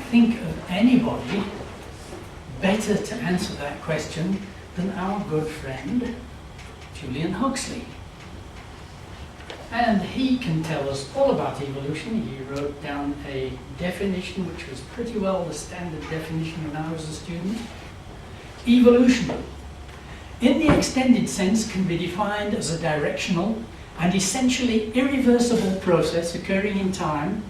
think of anybody better to answer that question than our good friend Julian Huxley. And he can tell us all about evolution. He wrote down a definition which was pretty well the standard definition when I was a student. Evolution, in the extended sense, can be defined as a directional and essentially irreversible process occurring in time,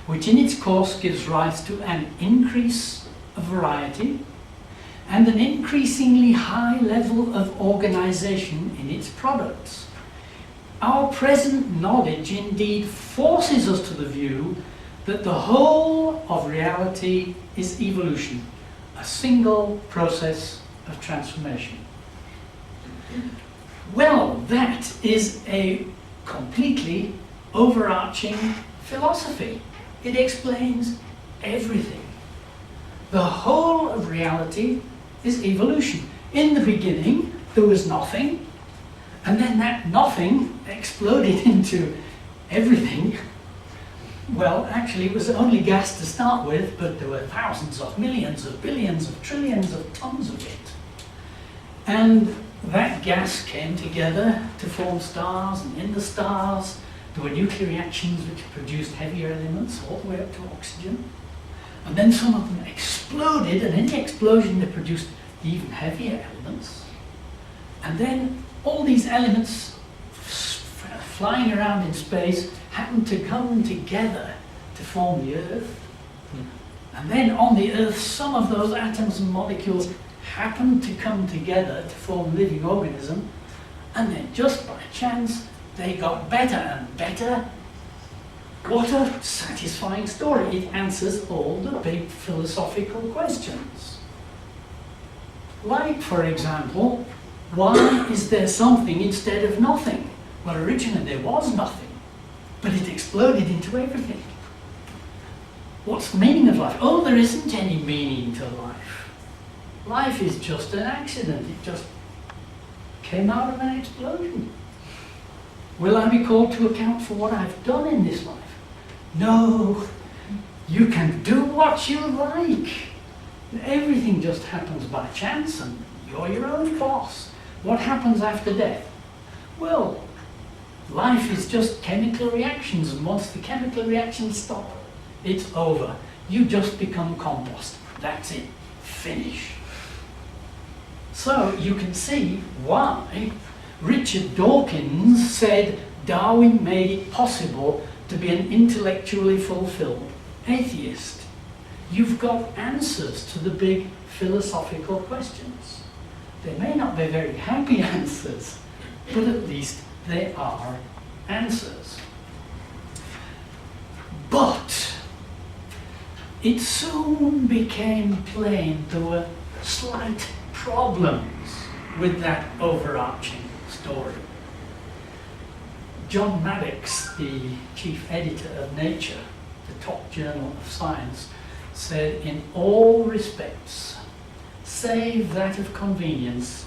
which in its course gives rise to an increase of variety and an increasingly high level of organization in its products. Our present knowledge indeed forces us to the view that the whole of reality is evolution, a single process of transformation. Well, that is a completely overarching philosophy. It explains everything. The whole of reality is evolution. In the beginning, there was nothing, and then that nothing exploded into everything. Well, actually, it was only gas to start with, but there were thousands of millions of billions of trillions of tons of it. And that gas came together to form stars, and in the stars there were nuclear reactions which produced heavier elements all the way up to oxygen. And then some of them exploded, and in the explosion they produced even heavier elements. And then all these elements flying around in space happened to come together to form the Earth. And then on the Earth, some of those atoms and molecules happened to come together to form a living organism. And then just by chance, they got better and better. What a satisfying story. It answers all the big philosophical questions. Like, for example, why is there something instead of nothing? Well, originally there was nothing, but it exploded into everything. What's the meaning of life? Oh, there isn't any meaning to life. Life is just an accident. It just came out of an explosion. Will I be called to account for what I've done in this life? No. You can do what you like. Everything just happens by chance, and you're your own boss. What happens after death? Well, life is just chemical reactions, and once the chemical reactions stop, it's over. You just become compost. That's it. Finish. So you can see why Richard Dawkins said Darwin made it possible to be an intellectually fulfilled atheist. You've got answers to the big philosophical questions. They may not be very happy answers, but at least they are answers. But it soon became plain there were slight problems with that overarching story. John Maddox, the chief editor of Nature, the top journal of science, said in all respects, save that of convenience,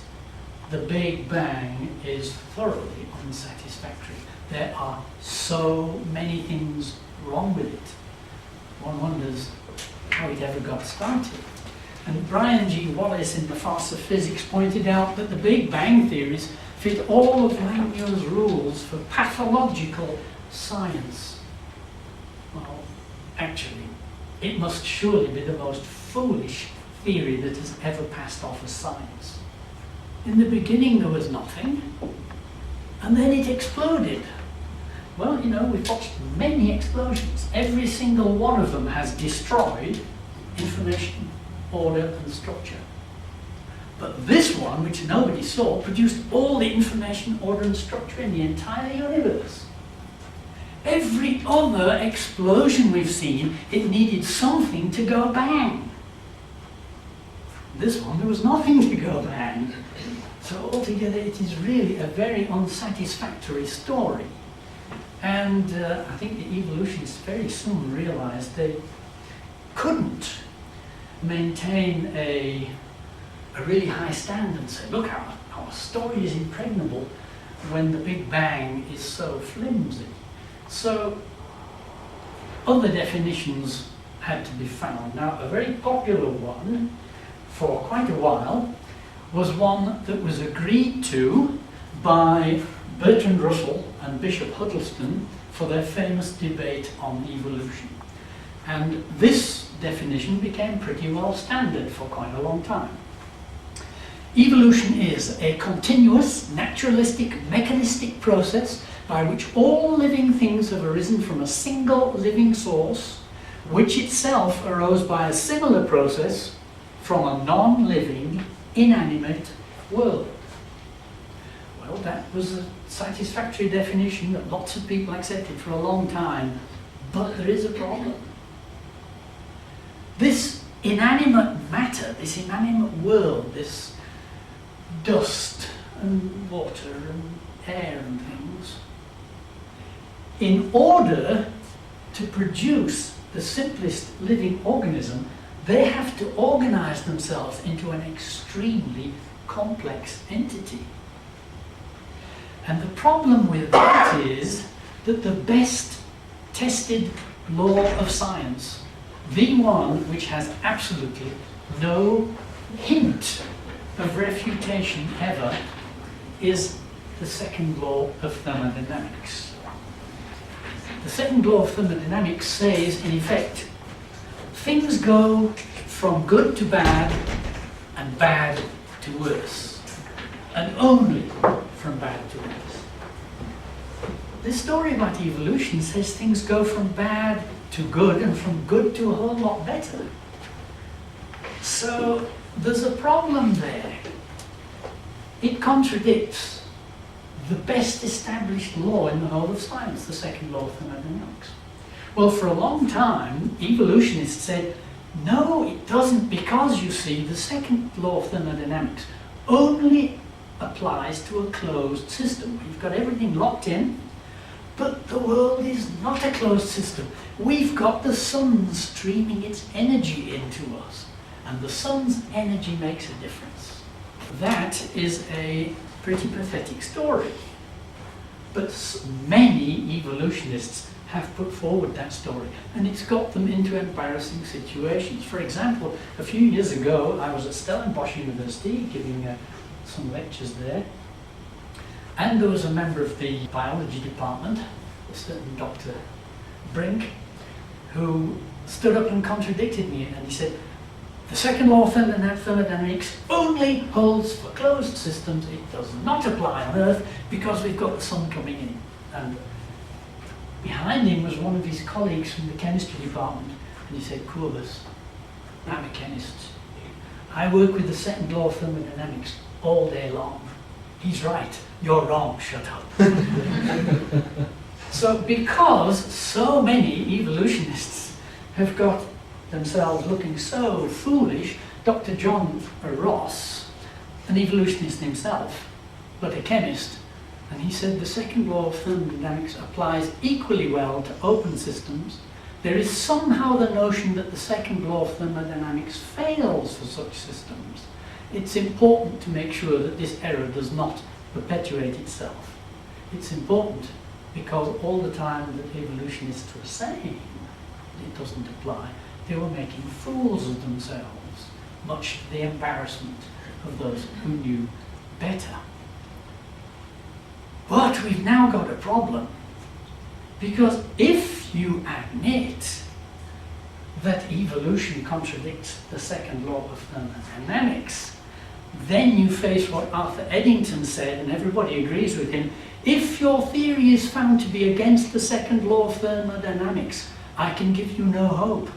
the Big Bang is thoroughly unsatisfactory. There are so many things wrong with it. One wonders how it ever got started. And Brian G. Wallace in The Farce of Physics pointed out that the Big Bang theories fit all of Langmuir's rules for pathological science. Well, actually, it must surely be the most foolish theory that has ever passed off as science. In the beginning there was nothing, and then it exploded. Well, you know, we've watched many explosions. Every single one of them has destroyed information, order and structure. But this one, which nobody saw, produced all the information, order and structure in the entire universe. Every other explosion we've seen, it needed something to go bang. This one, there was nothing to go bang. So altogether, it is really a very unsatisfactory story. And I think the evolutionists very soon realized they couldn't maintain a really high standard and say, look, our story is impregnable when the Big Bang is so flimsy. So other definitions had to be found. Now, a very popular one for quite a while was one that was agreed to by Bertrand Russell and Bishop Huddleston for their famous debate on evolution. And this definition became pretty well standard for quite a long time. Evolution is a continuous, naturalistic, mechanistic process by which all living things have arisen from a single living source, which itself arose by a similar process from a non-living, inanimate world. Well, that was a satisfactory definition that lots of people accepted for a long time, but there is a problem. This inanimate matter, this inanimate world, this dust and water and air and things, in order to produce the simplest living organism, they have to organize themselves into an extremely complex entity. And the problem with that is that the best tested law of science, the one which has absolutely no hint of refutation ever, is the second law of thermodynamics. The second law of thermodynamics says, in effect, things go from good to bad and bad to worse, and only from bad to worse. This story about evolution says things go from bad to good and from good to a whole lot better. So there's a problem there. It contradicts the best established law in the whole of science, the second law of thermodynamics. Well, for a long time, evolutionists said, no, it doesn't, because you see, the second law of thermodynamics only applies to a closed system. We've got everything locked in, but the world is not a closed system. We've got the sun streaming its energy into us, and the sun's energy makes a difference. That is a pretty pathetic story. But many evolutionists have put forward that story, and it's got them into embarrassing situations. For example, a few years ago, I was at Stellenbosch University giving some lectures there, and there was a member of the biology department, a certain Dr. Brink, who stood up and contradicted me, and he said, the second law of thermodynamics only holds for closed systems. It does not apply on Earth because we've got the sun coming in. And behind him was one of his colleagues from the chemistry department, and he said, Courbus, I'm a chemist. I work with the second law of thermodynamics all day long. He's right, you're wrong, shut up. So because so many evolutionists have got themselves looking so foolish, Dr. John Ross, an evolutionist himself, but a chemist, and he said the second law of thermodynamics applies equally well to open systems. There is somehow the notion that the second law of thermodynamics fails for such systems. It's important to make sure that this error does not perpetuate itself. It's important because all the time that evolutionists were saying it doesn't apply, they were making fools of themselves, much to the embarrassment of those who knew better. But we've now got a problem, because if you admit that evolution contradicts the second law of thermodynamics, then you face what Arthur Eddington said, and everybody agrees with him. If your theory is found to be against the second law of thermodynamics, I can give you no hope.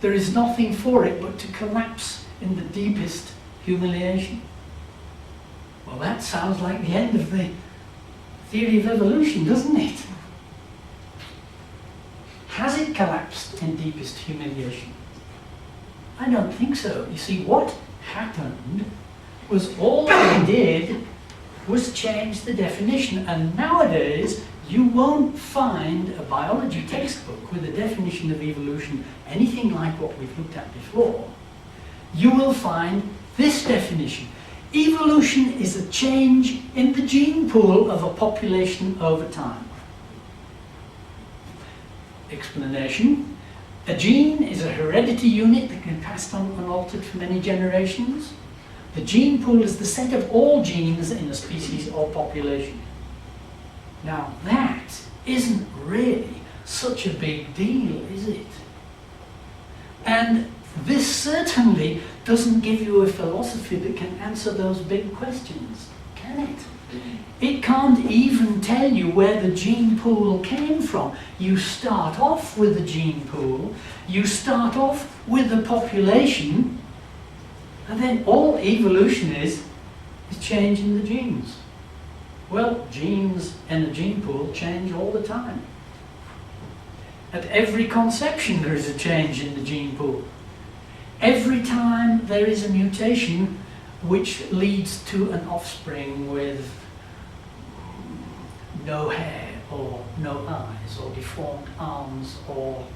There is nothing for it but to collapse in the deepest humiliation. Well, that sounds like the end of the theory of evolution, doesn't it? Has it collapsed in deepest humiliation? I don't think so. You see, what happened was all they did was change the definition, and nowadays you won't find a biology textbook with a definition of evolution anything like what we've looked at before. You will find this definition. Evolution is a change in the gene pool of a population over time. Explanation. A gene is a heredity unit that can be passed on unaltered for many generations. The gene pool is the set of all genes in a species or population. Now that isn't really such a big deal, is it? And this certainly doesn't give you a philosophy that can answer those big questions, can it? It can't even tell you where the gene pool came from. You start off with the gene pool, you start off with the population, and then all evolution is changing the genes. Well, genes in a gene pool change all the time. At every conception there is a change in the gene pool. Every time there is a mutation which leads to an offspring with no hair or no eyes or deformed arms or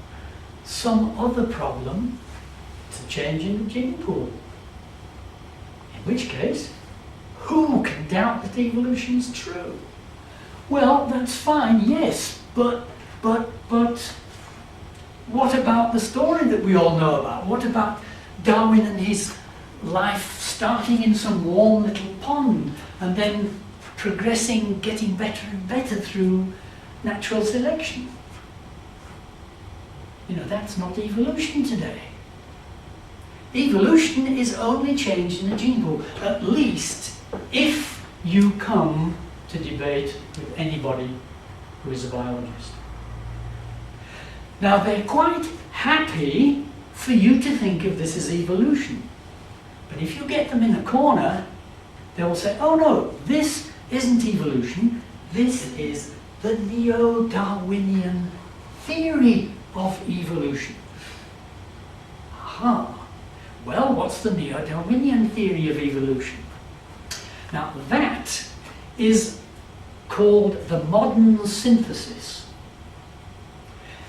some other problem, it's a change in the gene pool. In which case, who can doubt that evolution's true? Well, that's fine, yes, but what about the story that we all know about? What about Darwin and his life starting in some warm little pond and then progressing, getting better and better through natural selection? You know, that's not evolution today. Evolution is only change in the gene pool, at least if you come to debate with anybody who is a biologist. Now, they're quite happy for you to think of this as evolution. But if you get them in a corner, they will say, oh no, this isn't evolution, this is the neo-Darwinian theory of evolution. Aha. Well, what's the neo-Darwinian theory of evolution? Now, that is called the modern synthesis.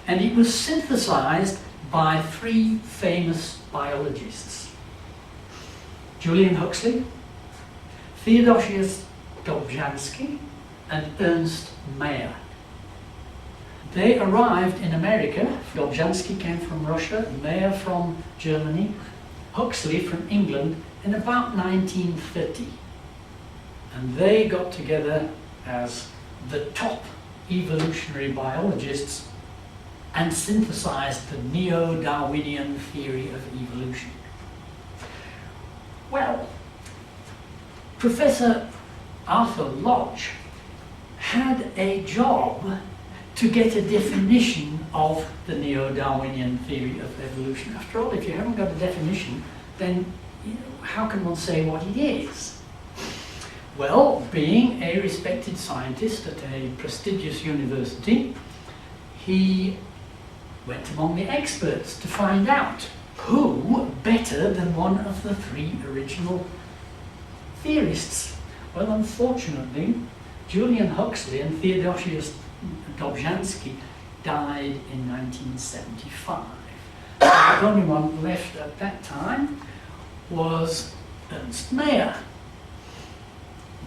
And it was synthesized by three famous biologists: Julian Huxley, Theodosius Dobzhansky, and Ernst Mayr. They arrived in America. Dobzhansky came from Russia, Mayr from Germany, Huxley from England in about 1930. And they got together as the top evolutionary biologists and synthesized the neo-Darwinian theory of evolution. Well, Professor Arthur Lodge had a job to get a definition of the neo-Darwinian theory of evolution. After all, if you haven't got a definition, then how can one say what it is? Well, being a respected scientist at a prestigious university, he went among the experts to find out who better than one of the three original theorists. Well, unfortunately, Julian Huxley and Theodosius Dobzhansky died in 1975. The only one left at that time was Ernst Mayr,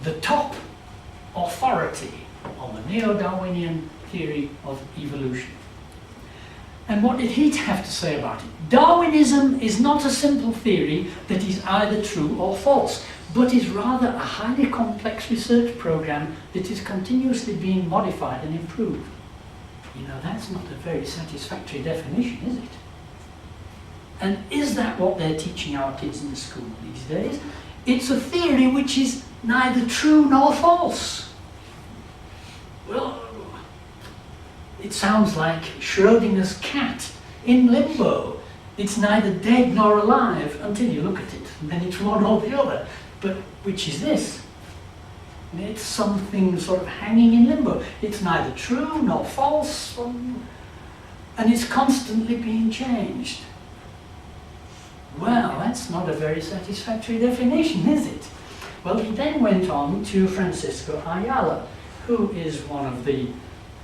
the top authority on the neo-Darwinian theory of evolution. And what did he have to say about it? Darwinism is not a simple theory that is either true or false, but is rather a highly complex research program that is continuously being modified and improved. You know, that's not a very satisfactory definition, is it? And is that what they're teaching our kids in the school these days? It's a theory which is neither true nor false. Well, it sounds like Schrodinger's cat in limbo. It's neither dead nor alive until you look at it, and then it's one or the other. But which is this? It's something sort of hanging in limbo. It's neither true nor false, and it's constantly being changed. Well, that's not a very satisfactory definition, is it? Well, he then went on to Francisco Ayala, who is one of the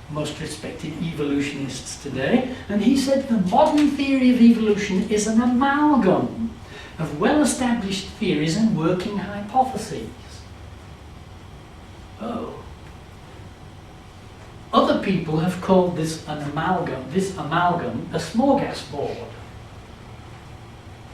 most respected evolutionists today, and he said the modern theory of evolution is an amalgam of well-established theories and working hypotheses. Oh. Other people have called this amalgam a smorgasbord.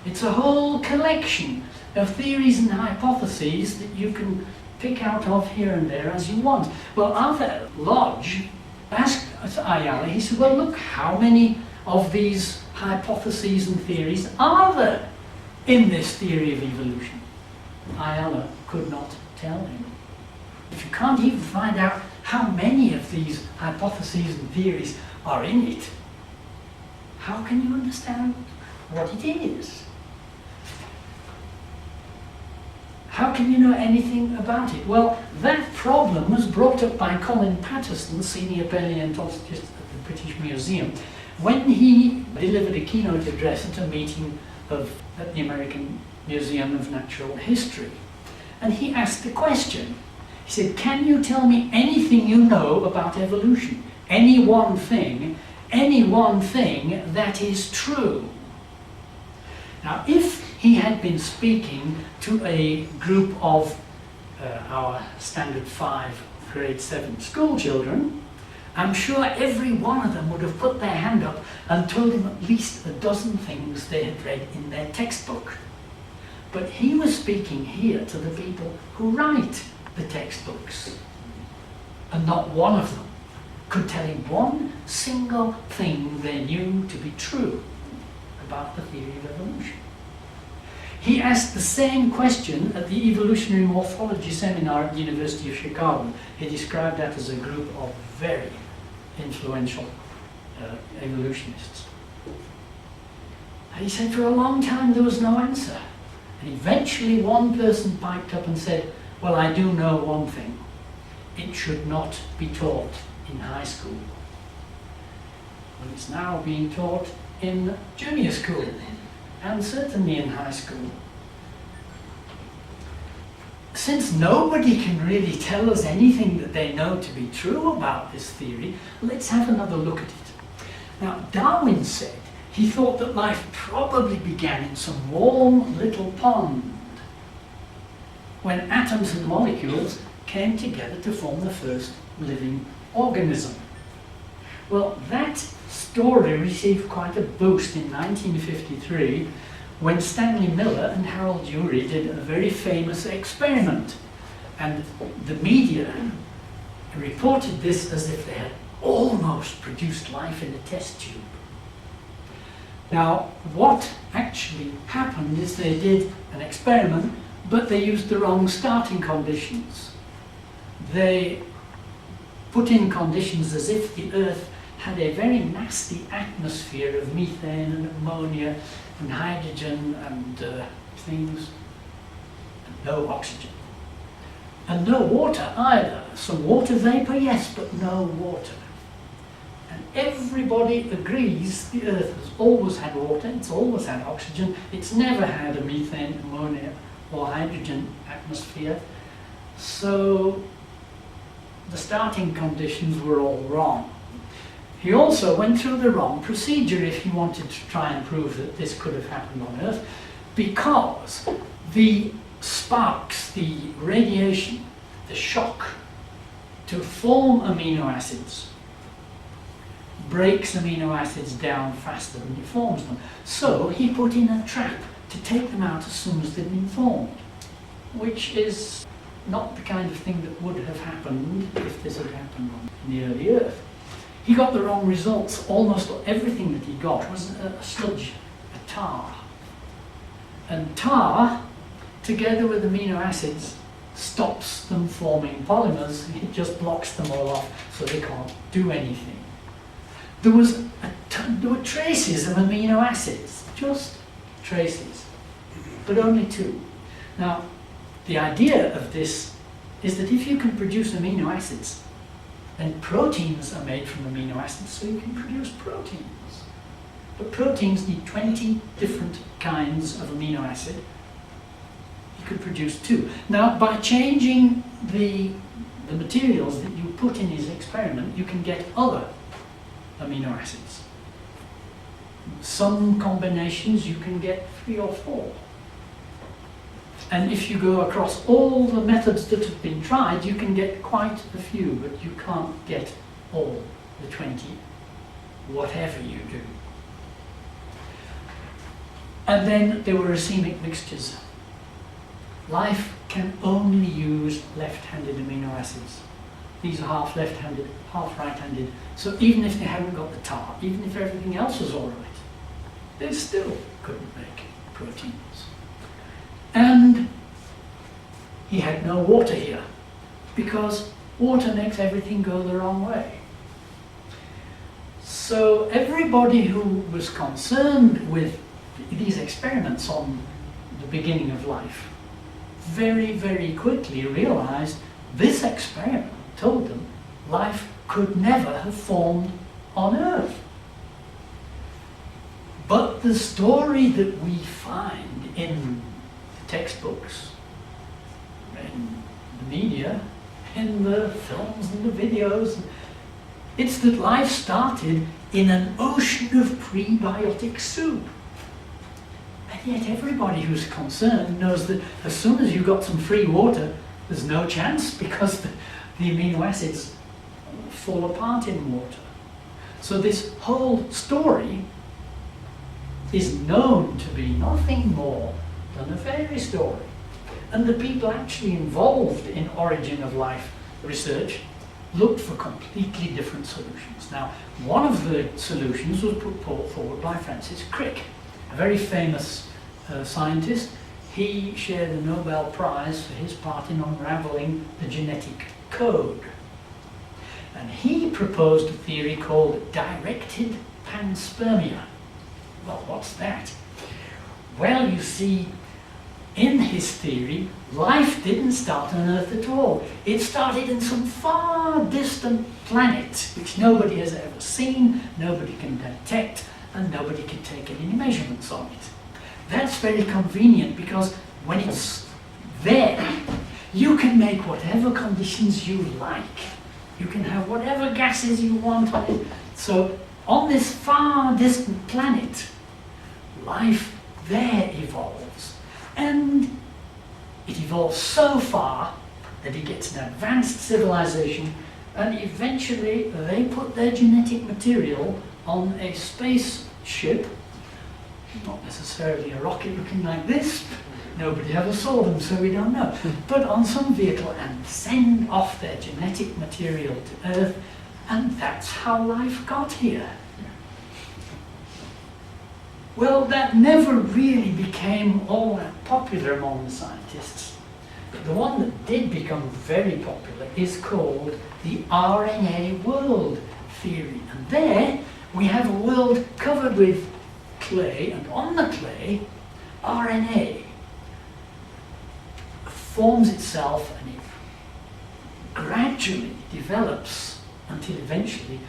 It's a whole collection of theories and hypotheses that you can pick out of here and there as you want. Well, Arthur Lodge asked Ayala, he said, well, look, how many of these hypotheses and theories are there in this theory of evolution? Ayala could not tell him. If you can't even find out how many of these hypotheses and theories are in it, how can you understand what it is? How can you know anything about it? Well, that problem was brought up by Colin Patterson, senior paleontologist at the British Museum, when he delivered a keynote address at a meeting at the American Museum of Natural History. And he asked the question. He said, can you tell me anything you know about evolution? Any one thing that is true? Now, if he had been speaking to a group of our Standard 5, Grade 7 school children, I'm sure every one of them would have put their hand up and told him at least a dozen things they had read in their textbook. But he was speaking here to the people who write the textbooks, and not one of them could tell him one single thing they knew to be true about the theory of evolution. He asked the same question at the evolutionary morphology seminar at the University of Chicago. He described that as a group of very influential evolutionists. And he said for a long time there was no answer. And eventually one person piped up and said, well, I do know one thing. It should not be taught in high school. Well, it's now being taught in junior school, and certainly in high school. Since nobody can really tell us anything that they know to be true about this theory, let's have another look at it. Now, Darwin said he thought that life probably began in some warm little pond when atoms and molecules came together to form the first living organism. Well, that story received quite a boost in 1953 when Stanley Miller and Harold Urey did a very famous experiment. And the media reported this as if they had almost produced life in a test tube. Now, what actually happened is they did an experiment, but they used the wrong starting conditions. They put in conditions as if the Earth had a very nasty atmosphere of methane and ammonia and hydrogen and things, and no oxygen. And no water either. Some water vapor, yes, but no water. And everybody agrees the Earth has always had water, it's always had oxygen, it's never had a methane, ammonia or hydrogen atmosphere. So the starting conditions were all wrong. He also went through the wrong procedure if he wanted to try and prove that this could have happened on Earth, because the sparks, the radiation, the shock to form amino acids breaks amino acids down faster than it forms them. So he put in a trap to take them out as soon as they'd been formed, which is not the kind of thing that would have happened if this had happened on the early Earth. He got the wrong results. Almost everything that he got was a sludge, a tar. And tar, together with amino acids, stops them forming polymers. It just blocks them all off so they can't do anything. There were traces of amino acids, just traces, but only 2. Now, the idea of this is that if you can produce amino acids, then proteins are made from amino acids, so you can produce proteins. But proteins need 20 different kinds of amino acid. You could produce 2. Now, by changing the materials that you put in his experiment, you can get other amino acids. Some combinations you can get 3 or 4. And if you go across all the methods that have been tried, you can get quite a few, but you can't get all the 20, whatever you do. And then there were racemic mixtures. Life can only use left-handed amino acids. These are half left-handed, half right-handed. So even if they hadn't got the tar, even if everything else was all right, they still couldn't make proteins. And he had no water here, because water makes everything go the wrong way. So everybody who was concerned with these experiments on the beginning of life very, very quickly realized this experiment told them life could never have formed on Earth. But the story that we find in the textbooks, in the media, in the films and the videos, it's that life started in an ocean of prebiotic soup. And yet everybody who's concerned knows that as soon as you've got some free water, there's no chance, because the amino acids fall apart in water. So this whole story is known to be nothing more than a fairy story. And the people actually involved in origin of life research looked for completely different solutions. Now, one of the solutions was put forward by Francis Crick, a very famous scientist. He shared the Nobel Prize for his part in unraveling the genetic code. And he proposed a theory called directed panspermia. Well, what's that? Well, you see, in his theory, life didn't start on Earth at all. It started in some far distant planet, which nobody has ever seen, nobody can detect, and nobody can take any measurements on it. That's very convenient, because when it's there, you can make whatever conditions you like. You can have whatever gases you want on it. So on this far distant planet, life there evolves. And it evolves so far that it gets an advanced civilization, and eventually they put their genetic material on a spaceship, not necessarily a rocket looking like this, nobody ever saw them, so we don't know, but on some vehicle, and send off their genetic material to Earth, and that's how life got here. Well, that never really became all that popular among the scientists. But the one that did become very popular is called the RNA world theory. And there we have a world covered with clay, and on the clay, RNA forms itself, and it gradually develops until eventually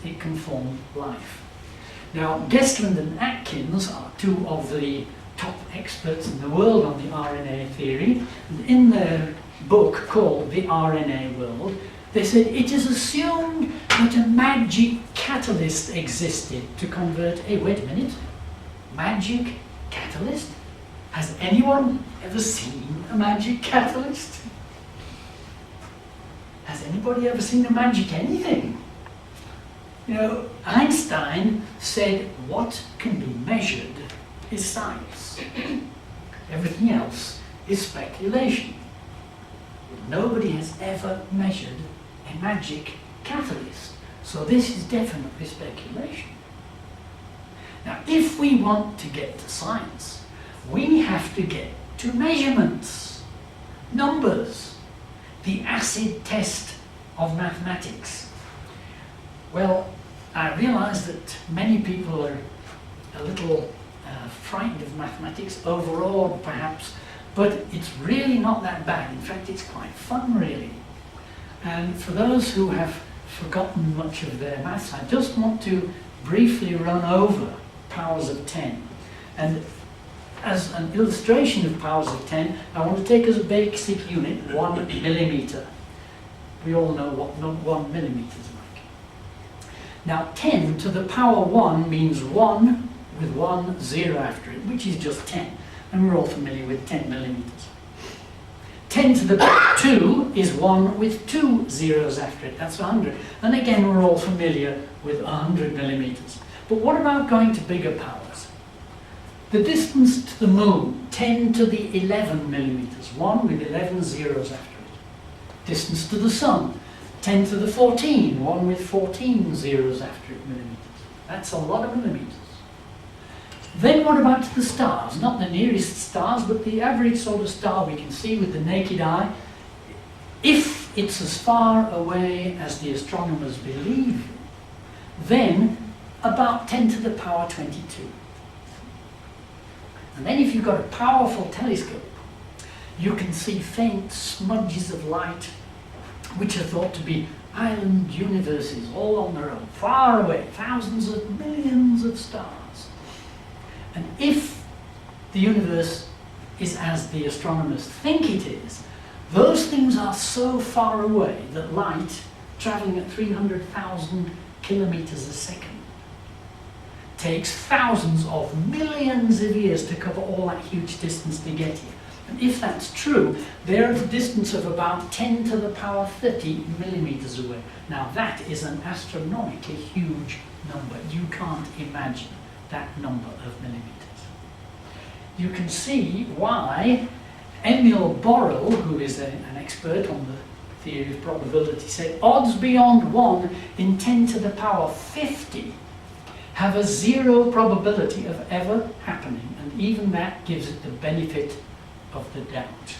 it can form life. Now, Gestland and Atkins are two of the top experts in the world on the RNA theory. And in their book called The RNA World, they said it is assumed that a magic catalyst existed to convert... Hey, wait a minute. Magic catalyst? Has anyone ever seen a magic catalyst? Has anybody ever seen a magic anything? You know, Einstein said what can be measured is science. Everything else is speculation. Nobody has ever measured a magic catalyst. So this is definitely speculation. Now, if we want to get to science, we have to get to measurements, numbers, the acid test of mathematics. Well, I realize that many people are a little frightened of mathematics, overawed perhaps, but it's really not that bad. In fact, it's quite fun, really. And for those who have forgotten much of their maths, I just want to briefly run over powers of 10. And as an illustration of powers of 10, I want to take as a basic unit 1 millimeter. We all know what 1 millimeter is like. Now, 10 to the power 1 means 1 with 1 0 after it, which is just 10. And we're all familiar with 10 millimeters. 10 to the power 2 is 1 with 2 zeros after it. That's 100. And again, we're all familiar with 100 millimeters. But what about going to bigger powers? The distance to the moon, 10 to the 11 millimeters, 1 with 11 zeros after it. Distance to the sun, 10 to the 14, 1 with 14 zeros after it millimeters. That's a lot of millimeters. Then what about to the stars? Not the nearest stars, but the average sort of star we can see with the naked eye. If it's as far away as the astronomers believe, then about 10 to the power 22. And then if you've got a powerful telescope, you can see faint smudges of light, which are thought to be island universes all on their own, far away, thousands of millions of stars. And if the universe is as the astronomers think it is, those things are so far away that light, travelling at 300,000 kilometers a second, takes thousands of millions of years to cover all that huge distance to get here. And if that's true, they're at a distance of about 10 to the power 30 millimeters away. Now that is an astronomically huge number. You can't imagine that number of millimeters. You can see why Emil Borel, who is an expert on the theory of probability, said odds beyond 1 in 10 to the power 50 have a 0 probability of ever happening, and even that gives it the benefit of the doubt.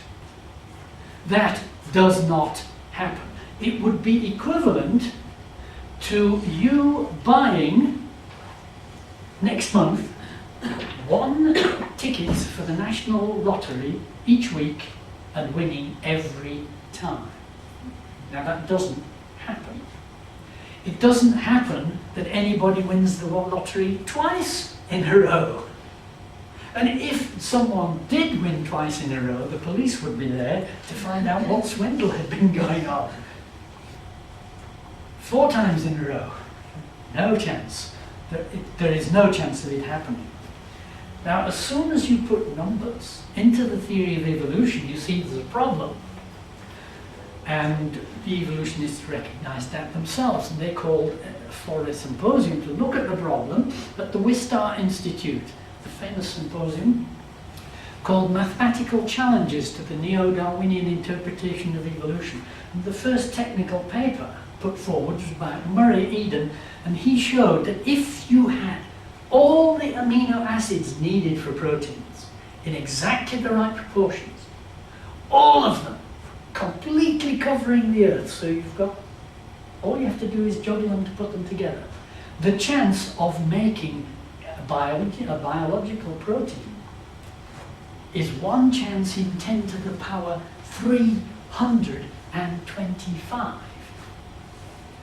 That does not happen. It would be equivalent to you buying next month 1 ticket for the national lottery each week and winning every time. Now that doesn't happen. It doesn't happen that anybody wins the lottery twice in a row. And if someone did win twice in a row, the police would be there to find out what swindle had been going on. 4 times in a row, no chance. There is no chance of it happening. Now, as soon as you put numbers into the theory of evolution, you see there's a problem. And the evolutionists recognized that themselves, and they called for a symposium to look at the problem at the Wistar Institute, the famous symposium called Mathematical Challenges to the Neo-Darwinian Interpretation of Evolution. And the first technical paper put forward was by Murray Eden, and he showed that if you had all the amino acids needed for proteins in exactly the right proportions, all of them completely covering the Earth, so you've got, all you have to do is juggle them to put them together, the chance of making a biological protein is 1 chance in 10 to the power 325.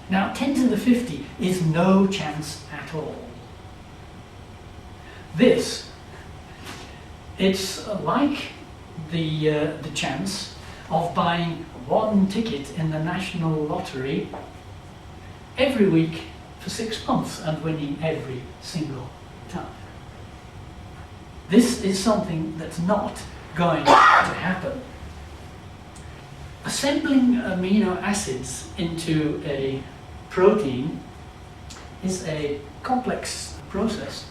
Now 10 to the 50 is no chance at all. This, it's like the chance of buying 1 ticket in the national lottery every week for 6 months and winning every single time. This is something that's not going to happen. Assembling amino acids into a protein is a complex process.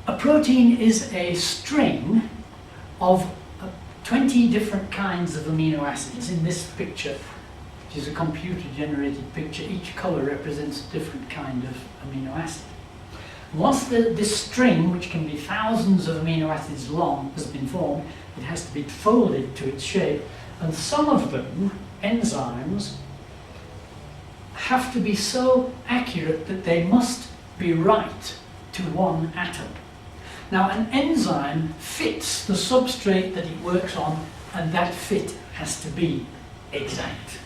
A protein is a string of 20 different kinds of amino acids. In this picture, which is a computer-generated picture, each color represents a different kind of amino acid. Once this string, which can be thousands of amino acids long, has been formed, it has to be folded to its shape, and some of them, enzymes, have to be so accurate that they must be right to 1 atom. Now, an enzyme fits the substrate that it works on, and that fit has to be exact.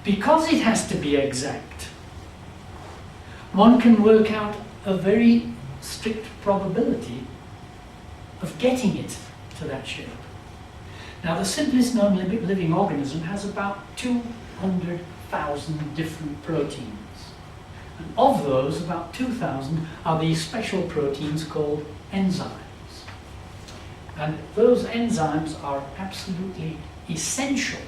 Because it has to be exact, one can work out a very strict probability of getting it to that shape. Now, the simplest known living organism has about 200,000 different proteins. And of those, about 2,000 are these special proteins called enzymes. And those enzymes are absolutely essential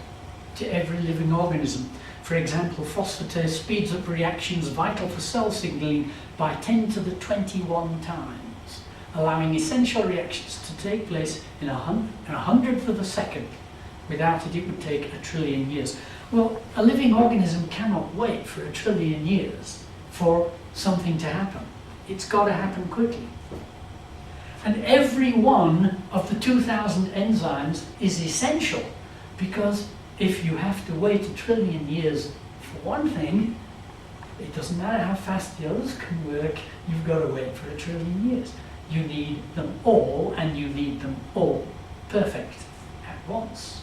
to every living organism. For example, phosphatase speeds up reactions vital for cell signaling by 10 to the 21 times, allowing essential reactions to take place in a hundredth of a second. Without it, it would take 1 trillion years. Well, a living organism cannot wait for 1 trillion years for something to happen. It's got to happen quickly. And every one of the 2,000 enzymes is essential, because if you have to wait 1 trillion years for one thing, it doesn't matter how fast the others can work, you've got to wait for 1 trillion years. You need them all, and you need them all perfect at once.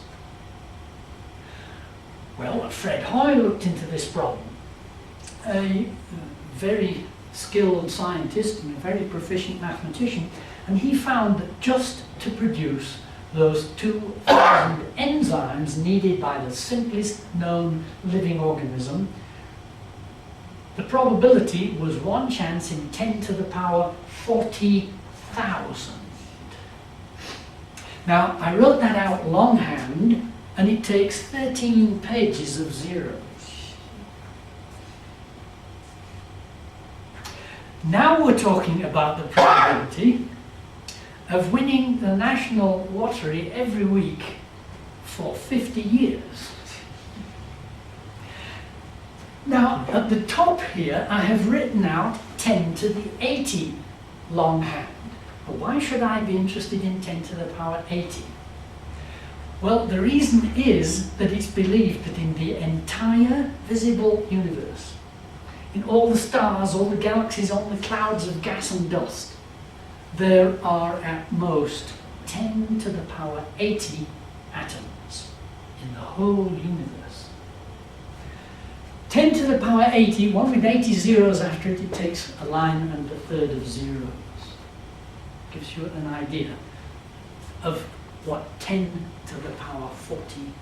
Well, Fred Hoyle looked into this problem. A very skilled scientist and a very proficient mathematician, and he found that just to produce those 2,000 enzymes needed by the simplest known living organism, the probability was 1 chance in 10 to the power 40,000. Now, I wrote that out longhand, and it takes 13 pages of zeros. Now we're talking about the probability of winning the national lottery every week for 50 years. Now, at the top here, I have written out 10 to the 80 longhand. But why should I be interested in 10 to the power 80? Well, the reason is that it's believed that in the entire visible universe, in all the stars, all the galaxies, all the clouds of gas and dust, there are at most 10 to the power 80 atoms in the whole universe. 10 to the power 80, one with 80 zeros after it, it takes a line and a third of zeros. Gives you an idea of what 10 to the power 40,000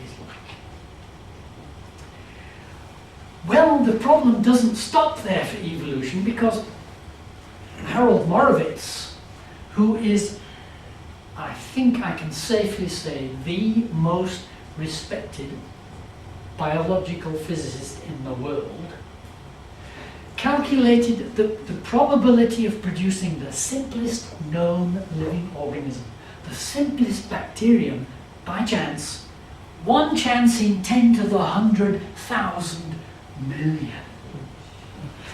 is like. Well, the problem doesn't stop there for evolution, because Harold Moravitz, who is, I think I can safely say, the most respected biological physicist in the world, calculated the probability of producing the simplest known living organism, the simplest bacterium, by chance, 1 chance in 10 to the 100,000 million.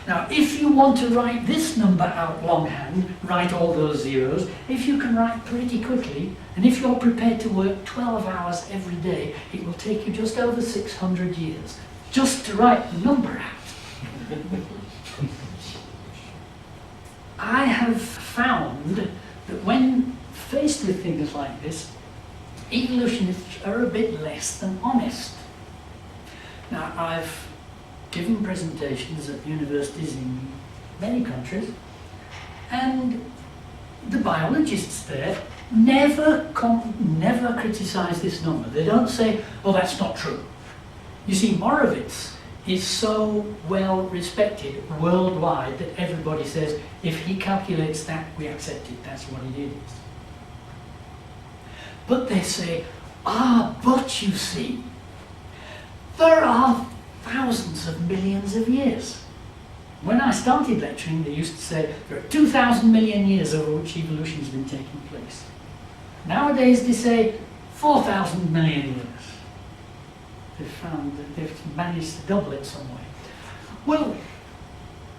Now, if you want to write this number out longhand, write all those zeros. If you can write pretty quickly, and if you're prepared to work 12 hours every day, it will take you just over 600 years just to write the number out. I have found that when faced with things like this, evolutionists are a bit less than honest. Now, I've given presentations at universities in many countries, and the biologists there never criticize this number. They don't say, oh, that's not true. You see, Moravitz is so well respected worldwide that everybody says, if he calculates that, we accept it, that's what it is. But they say, but you see, there are thousands of millions of years. When I started lecturing, they used to say there are 2,000 million years over which evolution has been taking place. Nowadays they say 4,000 million years. They've found that they've managed to double it some way. Well,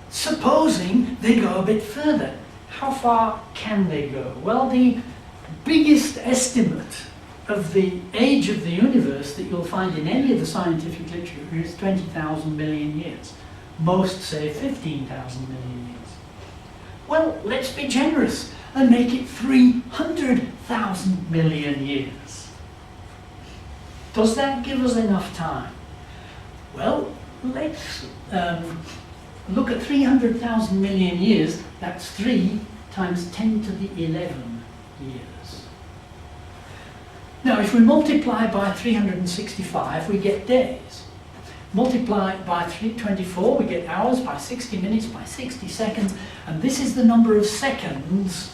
supposing they go a bit further, how far can they go? Well, the biggest estimate of the age of the universe that you'll find in any of the scientific literature is 20,000 million years. Most say 15,000 million years. Well, let's be generous and make it 300,000 million years. Does that give us enough time? Well, let's look at 300,000 million years. That's 3 times 10 to the 11 years. Now, if we multiply by 365, we get days. Multiply by 324, we get hours, by 60 minutes, by 60 seconds, and this is the number of seconds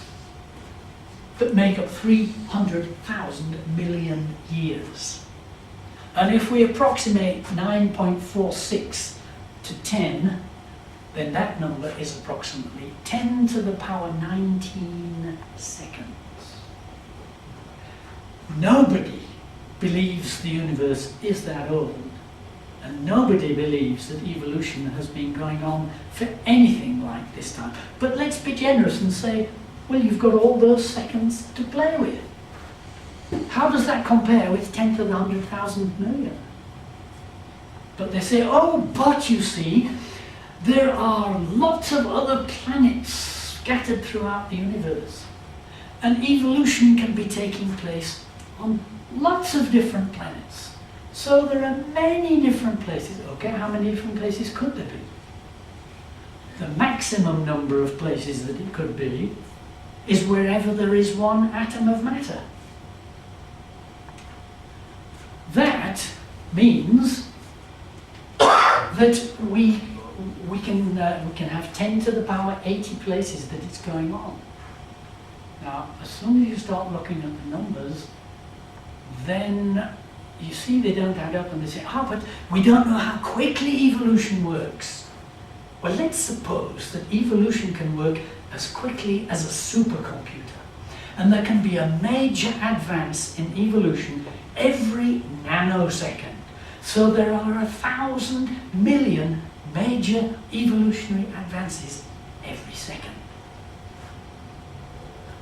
that make up 300,000 million years. And if we approximate 9.46 to 10, then that number is approximately 10 to the power 19 seconds. Nobody believes the universe is that old, and nobody believes that evolution has been going on for anything like this time. But let's be generous and say, well, you've got all those seconds to play with. How does that compare with 10 to the 100,000 million? But they say, oh, but you see, there are lots of other planets scattered throughout the universe, and evolution can be taking place on lots of different planets. So there are many different places. Okay, how many different places could there be? The maximum number of places that it could be is wherever there is one atom of matter. That means that we can have 10 to the power 80 places that it's going on. Now, as soon as you start looking at the numbers, then you see they don't add up, and they say, oh, but we don't know how quickly evolution works. Well, let's suppose that evolution can work as quickly as a supercomputer, and there can be a major advance in evolution every nanosecond. So there are 1,000 million major evolutionary advances every second.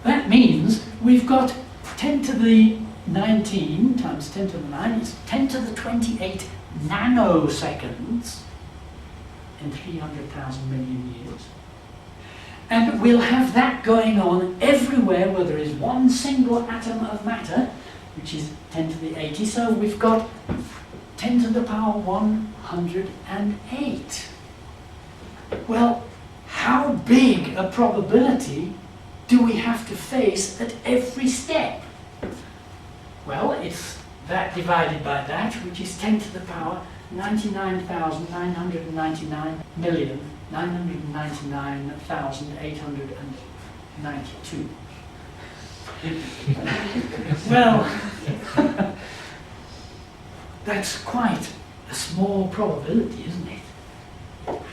That means we've got 10 to the 19 times 10 to the 9 is 10 to the 28 nanoseconds in 300,000 million years. And we'll have that going on everywhere where there is one single atom of matter, which is 10 to the 80. So we've got 10 to the power 108. Well, how big a probability do we have to face at every step? Well, it's that divided by that, which is 10 to the power 99,999,892. Well, that's quite a small probability, isn't it?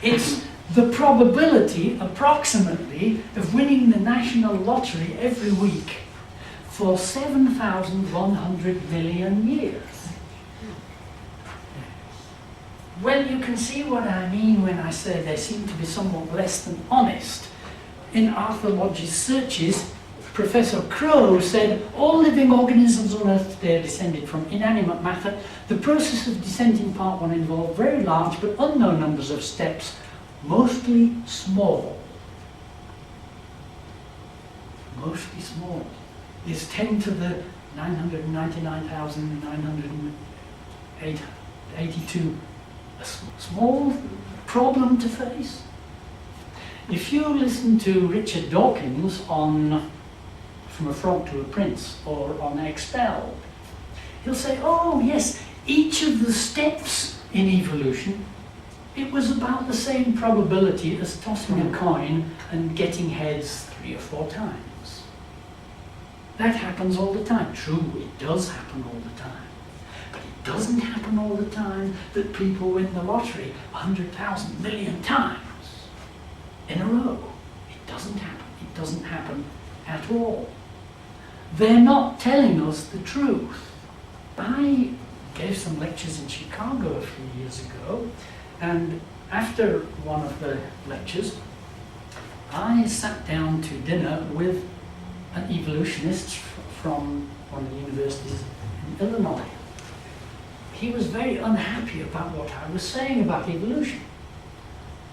It's the probability, approximately, of winning the national lottery every week for 7,100 million years. Well, you can see what I mean when I say they seem to be somewhat less than honest. In Arthur Lodge's searches, Professor Crow said, all living organisms on Earth today are descended from inanimate matter. The process of descent in part 1 involved very large but unknown numbers of steps, mostly small. Mostly small is 10 to the 999,982. A small problem to face. If you listen to Richard Dawkins on From a Frog to a Prince or on Expelled, he'll say, oh yes, each of the steps in evolution, it was about the same probability as tossing a coin and getting heads 3 or 4 times. That happens all the time. True, it does happen all the time. But it doesn't happen all the time that people win the lottery 100,000 million times in a row. It doesn't happen. It doesn't happen at all. They're not telling us the truth. I gave some lectures in Chicago a few years ago, and after one of the lectures, I sat down to dinner with an evolutionist from one of the universities in Illinois. He was very unhappy about what I was saying about evolution.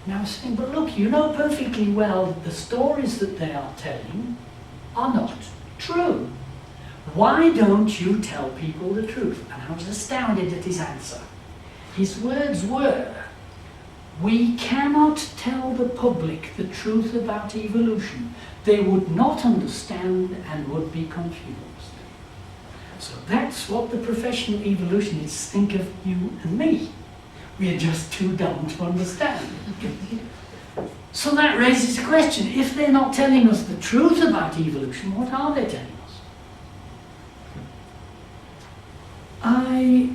And I was saying, but look, you know perfectly well that the stories that they are telling are not true. Why don't you tell people the truth? And I was astounded at his answer. His words were, we cannot tell the public the truth about evolution. They would not understand and would be confused. So that's what the professional evolutionists think of you and me. We are just too dumb to understand. So that raises a question. If they're not telling us the truth about evolution, what are they telling us? I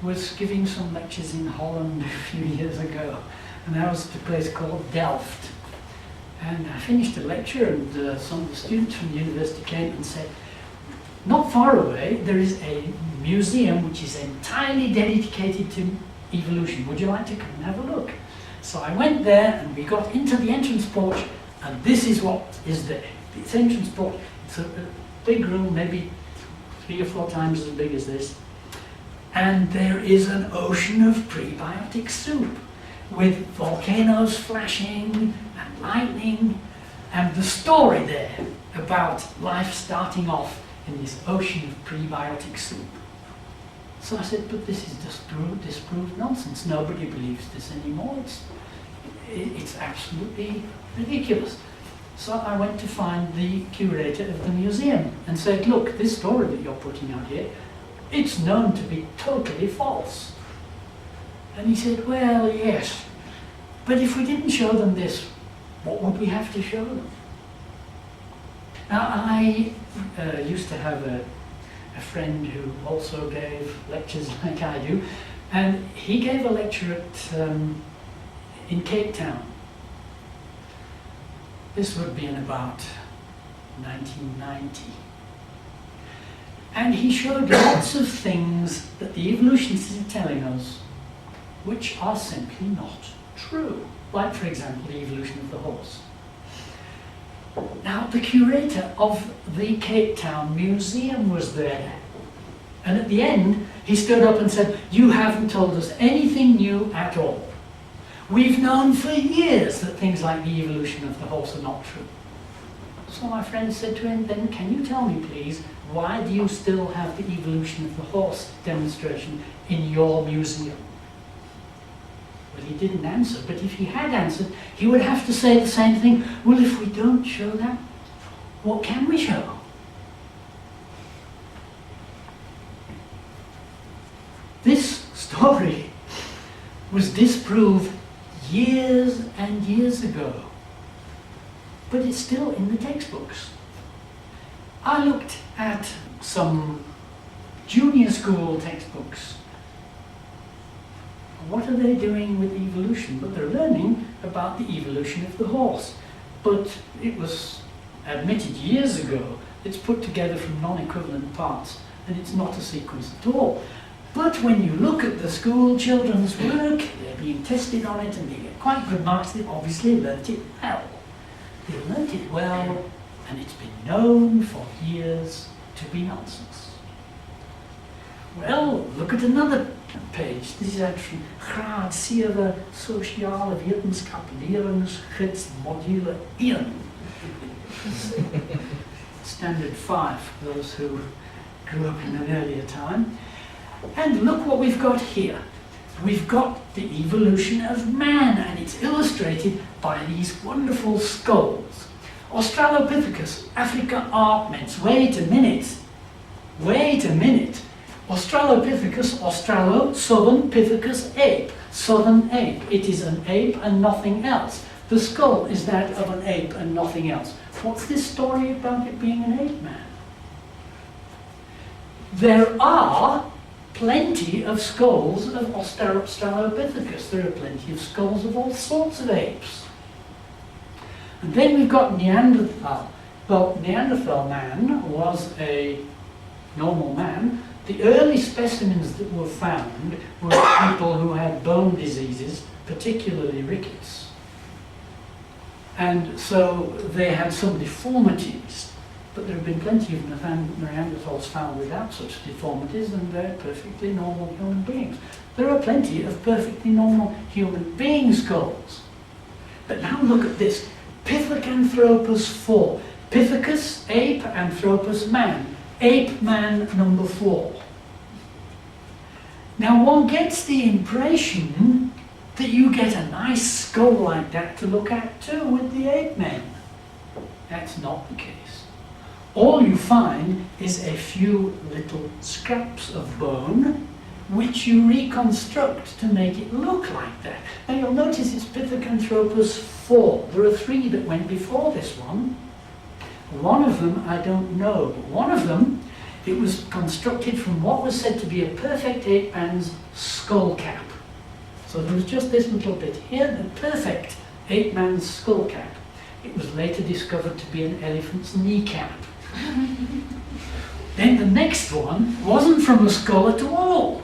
was giving some lectures in Holland a few years ago, and that was at a place called Delft. And I finished a lecture, and some of the students from the university came and said, not far away there is a museum which is entirely dedicated to evolution. Would you like to come and have a look? So I went there, and we got into the entrance porch, and this is what is there. This entrance porch, it's a big room, maybe 3 or 4 times as big as this. And there is an ocean of prebiotic soup with volcanoes flashing and lightning, and the story there about life starting off in this ocean of prebiotic soup. So I said, but this is disproved nonsense. Nobody believes this anymore. It's absolutely ridiculous. So I went to find the curator of the museum and said, look, this story that you're putting out here, it's known to be totally false. And he said, well, yes, but if we didn't show them this, what would we have to show them? Now, I used to have a friend who also gave lectures like I do, and he gave a lecture in Cape Town. This would be in about 1990. And he showed lots of things that the evolutionists are telling us which are simply not true. Like, for example, the evolution of the horse. Now, the curator of the Cape Town Museum was there. And at the end, he stood up and said, you haven't told us anything new at all. We've known for years that things like the evolution of the horse are not true. So my friend said to him, then can you tell me, please, why do you still have the evolution of the horse demonstration in your museum? Well, he didn't answer, but if he had answered, he would have to say the same thing. Well, if we don't show that, what can we show? This story was disproved years and years ago, but it's still in the textbooks. I looked at some junior school textbooks. What are they doing with evolution? But they're learning about the evolution of the horse. But it was admitted years ago, it's put together from non-equivalent parts, and it's not a sequence at all. But when you look at the school children's work, they're being tested on it and they get quite good marks. They've obviously learnt it well. They've learnt it well, and it's been known for years to be nonsense. Well, look at another page. This is actually Graad 7 Sociale Wetenschap Leringsgids Module 1. Standard 5 for those who grew up in an earlier time. And look what we've got here. We've got the evolution of man, and it's illustrated by these wonderful skulls. Australopithecus, Africa Arpments. Wait a minute. Australopithecus, Australo, Southern Pithecus ape. Southern ape. It is an ape and nothing else. The skull is that of an ape and nothing else. What's this story about it being an ape man? There are plenty of skulls of Australopithecus. There are plenty of skulls of all sorts of apes. And then we've got Neanderthal. Well, Neanderthal man was a normal man. The early specimens that were found were people who had bone diseases, particularly rickets. And so they had some deformities. But there have been plenty of Neanderthals found without such deformities, and they're perfectly normal human beings. There are plenty of perfectly normal human being skulls. But now look at this. Pithecanthropus 4. Pithecus, ape, Anthropus, man. Ape man number 4. Now one gets the impression that you get a nice skull like that to look at too with the ape men. That's not the case. All you find is a few little scraps of bone which you reconstruct to make it look like that. Now you'll notice it's Pithecanthropus 4. There are 3 that went before this one. One of them I don't know, but one of them It was constructed from what was said to be a perfect ape man's skull cap. So there was just this little bit here, the perfect ape man's skull cap. It was later discovered to be an elephant's kneecap. Then the next one wasn't from a skull at all.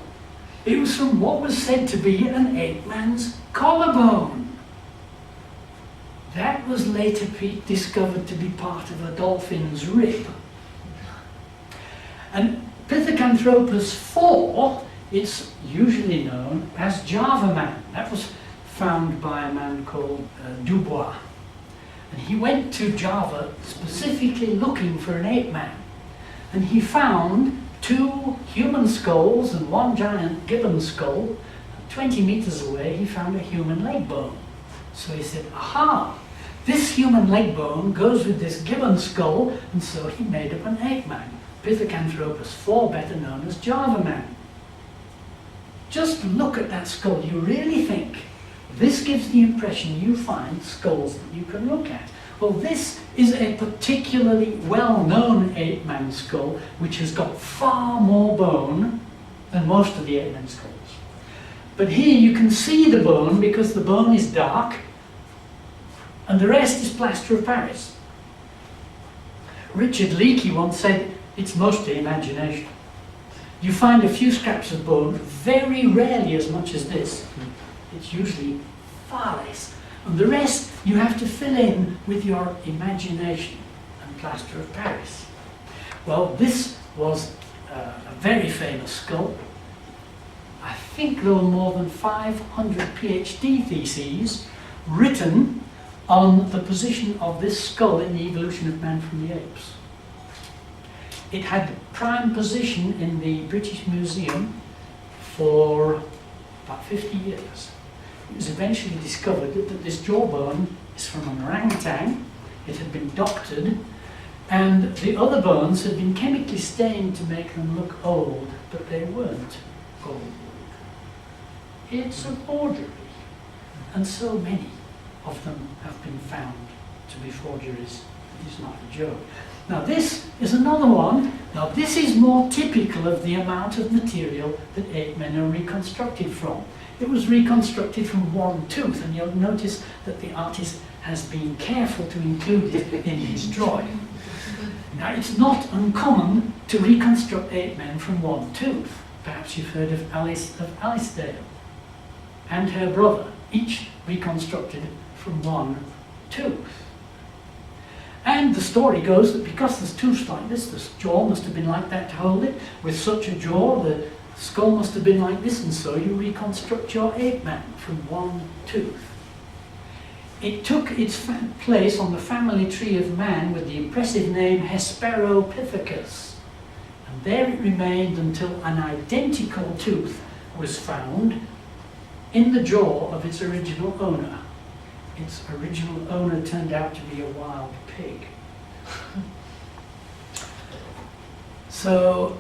It was from what was said to be an ape man's collarbone. That was later discovered to be part of a dolphin's rib. And Pithecanthropus 4, it's usually known as Java Man. That was found by a man called Dubois. And he went to Java specifically looking for an ape man. And he found 2 human skulls and 1 giant gibbon skull. 20 meters away, he found a human leg bone. So he said, aha, this human leg bone goes with this gibbon skull, and so he made up an ape man. Pithecanthropus 4, better known as Java Man. Just look at that skull, you really think this gives the impression you find skulls that you can look at. Well, this is a particularly well-known ape man skull, which has got far more bone than most of the ape man skulls. But here you can see the bone because the bone is dark, and the rest is plaster of Paris. Richard Leakey once said, it's mostly imagination. You find a few scraps of bone, very rarely as much as this. It's usually far less. And the rest you have to fill in with your imagination and plaster of Paris. Well, this was a very famous skull. I think there were more than 500 PhD theses written on the position of this skull in the evolution of man from the apes. It had prime position in the British Museum for about 50 years. It was eventually discovered that this jawbone is from an orangutan. It had been doctored, and the other bones had been chemically stained to make them look old, but they weren't old. It's a forgery, and so many of them have been found to be forgeries. It's not a joke. Now this is another one. Now this is more typical of the amount of material that ape men are reconstructed from. It was reconstructed from one tooth, and you'll notice that the artist has been careful to include it in his drawing. Now it's not uncommon to reconstruct ape men from one tooth. Perhaps you've heard of Alice of Alicedale and her brother, each reconstructed from one tooth. And the story goes that because there's tooths like this, the jaw must have been like that to hold it. With such a jaw, the skull must have been like this, and so you reconstruct your ape man from one tooth. It took its place on the family tree of man with the impressive name Hesperopithecus. And there it remained until an identical tooth was found in the jaw of its original owner. Its original owner turned out to be a wild pig. So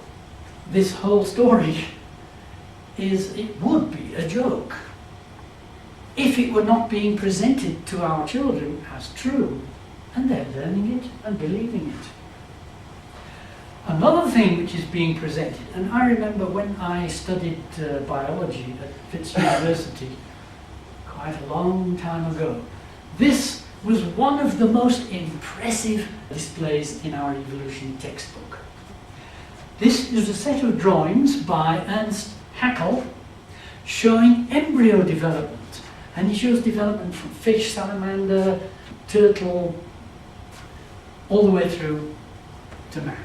this whole story it would be a joke if it were not being presented to our children as true, and they're learning it and believing it. Another thing which is being presented, and I remember when I studied biology at Wits University quite a long time ago, this was one of the most impressive displays in our evolution textbook. This is a set of drawings by Ernst Haeckel showing embryo development, and he shows development from fish, salamander, turtle, all the way through to man.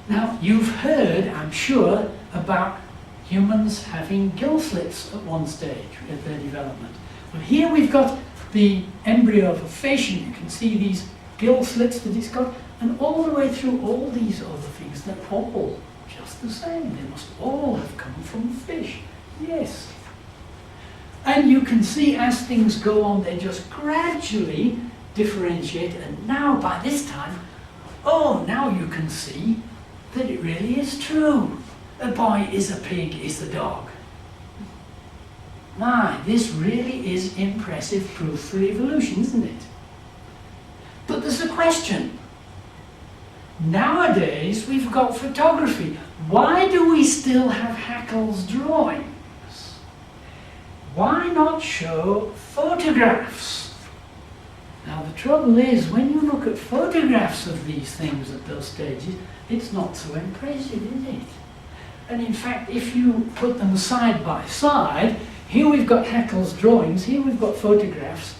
Now, you've heard, I'm sure, about humans having gill slits at one stage of their development. Well, here we've got the embryo of a fish, and you can see these gill slits that it's got, and all the way through all these other things, they're all just the same. They must all have come from fish. Yes. And you can see as things go on, they just gradually differentiate, and now by this time, oh, now you can see that it really is true. A boy is a pig is the dog. My, this really is impressive proof for evolution, isn't it? But there's a question. Nowadays, we've got photography. Why do we still have Haeckel's drawings? Why not show photographs? Now, the trouble is, when you look at photographs of these things at those stages, it's not so impressive, is it? And in fact, if you put them side by side, here we've got Haeckel's drawings, here we've got photographs.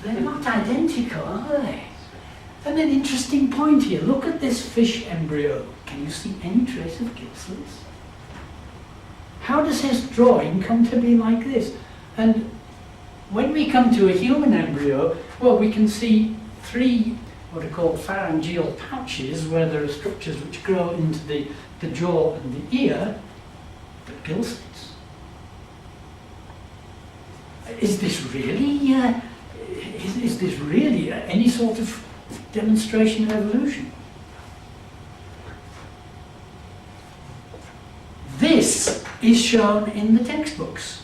They're not identical, are they? And an interesting point here, look at this fish embryo. Can you see any trace of gill slits? How does his drawing come to be like this? And when we come to a human embryo, well, we can see three what are called pharyngeal pouches, where there are structures which grow into the jaw and the ear, but gill slits. Is this really any sort of demonstration of evolution? This is shown in the textbooks,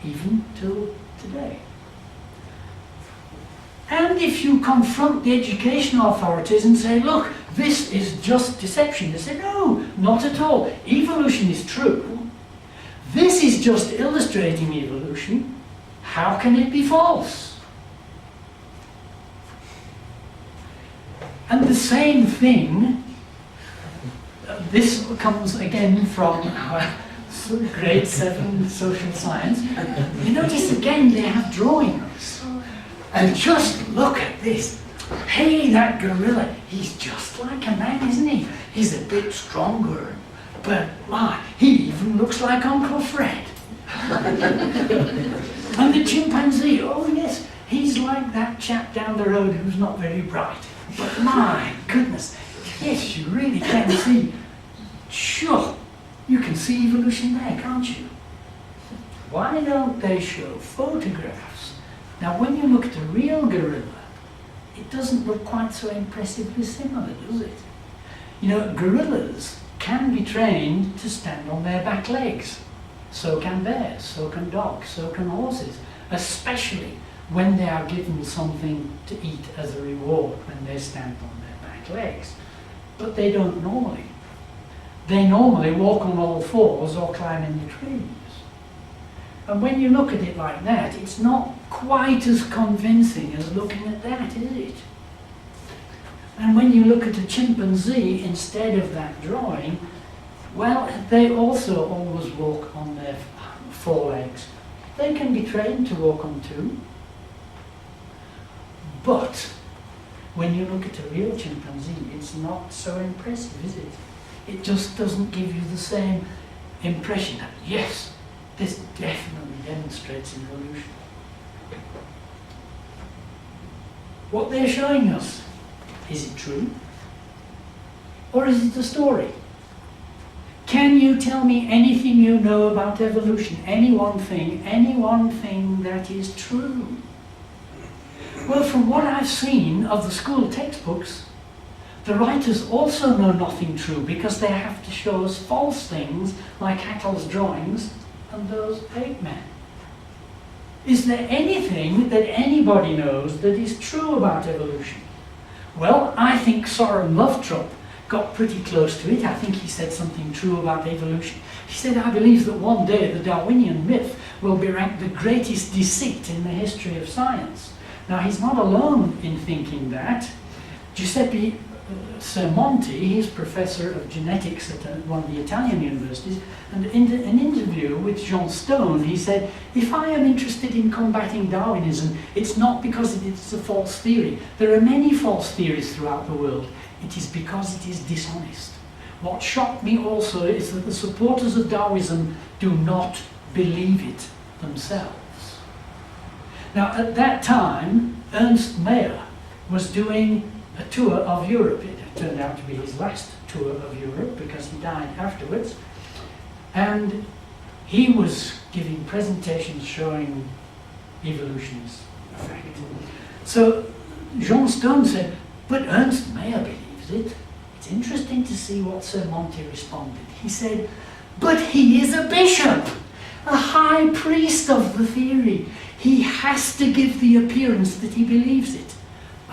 even till today. And if you confront the educational authorities and say, look, this is just deception, they say, no, not at all. Evolution is true. This is just illustrating evolution. How can it be false? And the same thing, this comes again from our grade 7 social science. You notice again they have drawings. And just look at this. Hey, that gorilla, he's just like a man, isn't he? He's a bit stronger. But my, he even looks like Uncle Fred. And the chimpanzee, oh yes, he's like that chap down the road who's not very bright. But my goodness, yes, you really can see. Sure, you can see evolution there, can't you? Why don't they show photographs? Now, when you look at a real gorilla, it doesn't look quite so impressively similar, does it? You know, gorillas can be trained to stand on their back legs. So can bears, so can dogs, so can horses, especially when they are given something to eat as a reward when they stand on their back legs. But they don't normally. They normally walk on all fours or climb in the trees. And when you look at it like that, it's not quite as convincing as looking at that, is it? And when you look at a chimpanzee instead of that drawing, well, they also always walk on their forelegs. They can be trained to walk on two. But when you look at a real chimpanzee, it's not so impressive, is it? It just doesn't give you the same impression that, yes, this definitely demonstrates evolution. What they're showing us, is it true? Or is it a story? Can you tell me anything you know about evolution? Any one thing that is true? Well, from what I've seen of the school textbooks, the writers also know nothing true because they have to show us false things like Haeckel's drawings and those ape men. Is there anything that anybody knows that is true about evolution? Well, I think Soren Lovetrop got pretty close to it. I think he said something true about evolution. He said, I believe that one day the Darwinian myth will be ranked the greatest deceit in the history of science. Now, he's not alone in thinking that. Giuseppe Sermonti, he's professor of genetics at one of the Italian universities, and in an interview with John Stone, he said, if I am interested in combating Darwinism, it's not because it's a false theory. There are many false theories throughout the world. It is because it is dishonest. What shocked me also is that the supporters of Darwinism do not believe it themselves. Now, at that time, Ernst Mayr was doing a tour of Europe. It turned out to be his last tour of Europe because he died afterwards. And he was giving presentations showing evolution's effect. So Jean Stone said, but Ernst Mayr believes it. It's interesting to see what Sermonti responded. He said, but he is a bishop, a high priest of the theory. He has to give the appearance that he believes it.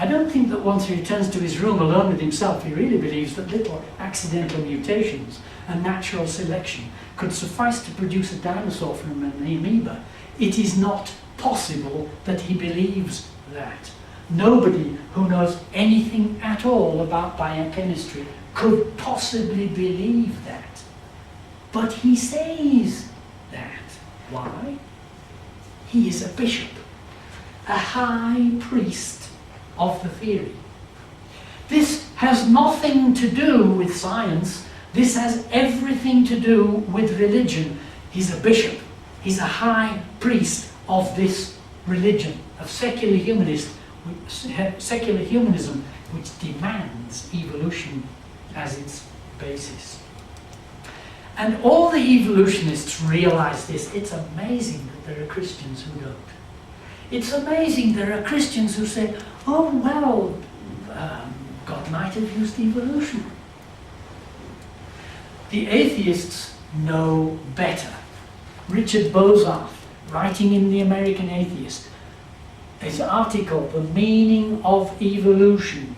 I don't think that once he returns to his room alone with himself, he really believes that little accidental mutations and natural selection could suffice to produce a dinosaur from an amoeba. It is not possible that he believes that. Nobody who knows anything at all about biochemistry could possibly believe that. But he says that. Why? He is a bishop, a high priest of the theory. This has nothing to do with science. This has everything to do with religion. He's a bishop. He's a high priest of this religion, of secular humanism, which demands evolution as its basis. And all the evolutionists realize this. It's amazing that there are Christians who don't. It's amazing there are Christians who say, oh, well, God might have used evolution. The atheists know better. Richard Bozarth, writing in The American Atheist, his article, The Meaning of Evolution.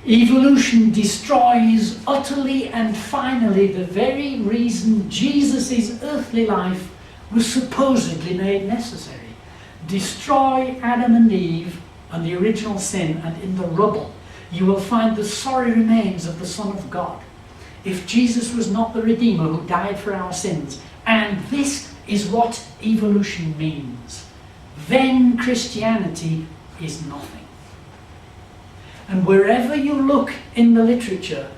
Evolution destroys utterly and finally the very reason Jesus' earthly life was supposedly made necessary. Destroy Adam and Eve and the original sin, and in the rubble you will find the sorry remains of the Son of God. If Jesus was not the Redeemer who died for our sins, and this is what evolution means, then Christianity is nothing. And wherever you look in the literature,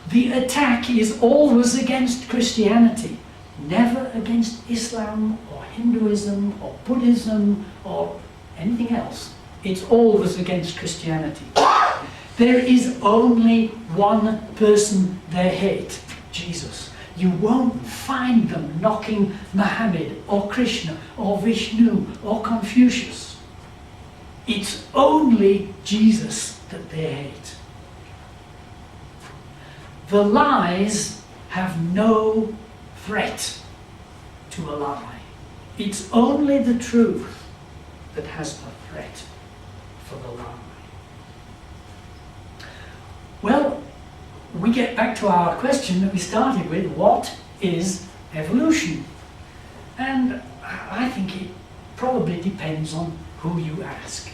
the attack is always against Christianity, never against Islam or Hinduism or Buddhism or anything else. It's always against Christianity. There is only one person they hate, Jesus. You won't find them knocking Muhammad or Krishna or Vishnu or Confucius. It's only Jesus that they hate. The lies have no threat to a lie. It's only the truth that has a threat for the lie. Well, we get back to our question that we started with: what is evolution? And I think it probably depends on who you ask.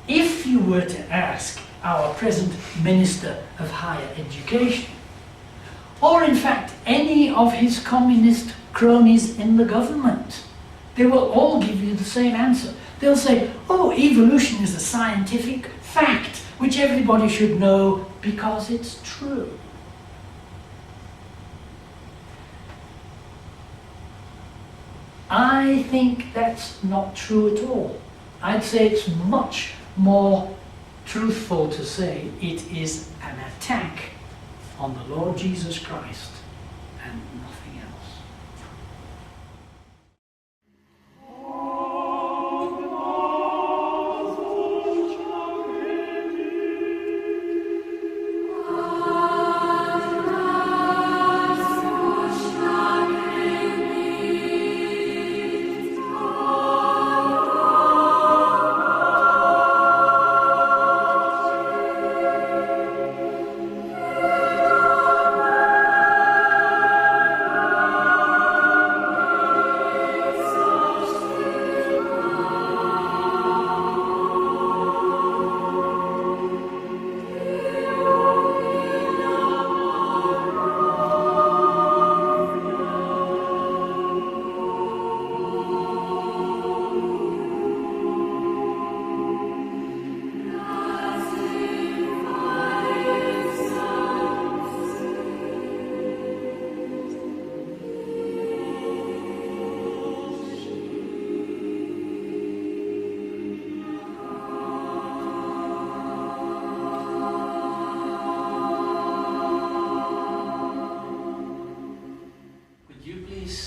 If you were to ask our present Minister of Higher Education, or in fact any of his communist cronies in the government, they will all give you the same answer. They'll say, oh, evolution is a scientific fact which everybody should know because it's true. I think that's not true at all. I'd say it's much more truthful to say it is an attack on the Lord Jesus Christ and nothing else.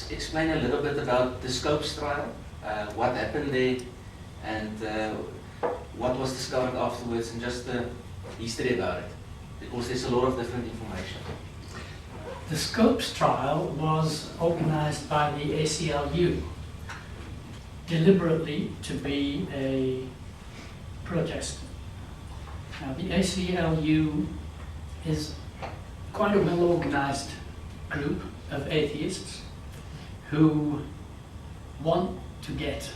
Explain a little bit about the Scopes trial, what happened there, and what was discovered afterwards, and just the history about it, because there's a lot of different information. The Scopes trial was organized by the ACLU deliberately to be a protest. Now, the ACLU is quite a well-organized group of atheists who want to get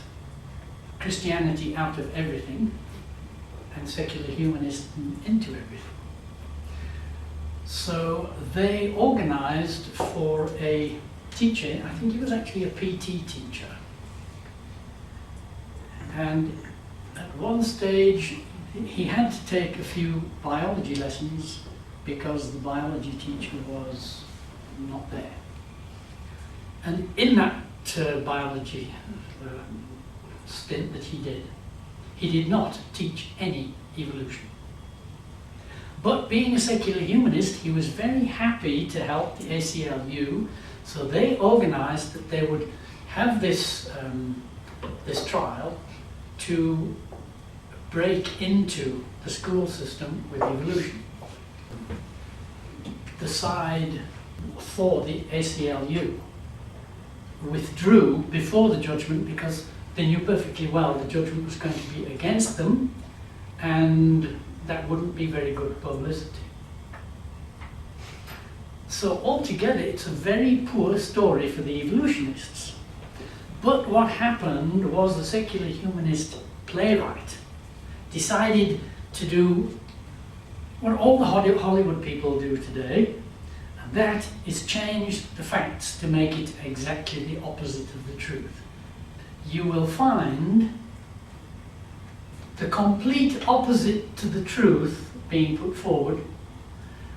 Christianity out of everything and secular humanism into everything. So they organized for a teacher, I think he was actually a PT teacher. And at one stage, he had to take a few biology lessons because the biology teacher was not there. And in that biology stint that he did not teach any evolution. But being a secular humanist, he was very happy to help the ACLU, so they organized that they would have this trial to break into the school system with evolution. The side for the ACLU withdrew before the judgment because they knew perfectly well the judgment was going to be against them and that wouldn't be very good publicity. So altogether it's a very poor story for the evolutionists. But what happened was the secular humanist playwright decided to do what all the Hollywood people do today, and that is change the facts to make it exactly the opposite of the truth. You will find the complete opposite to the truth being put forward,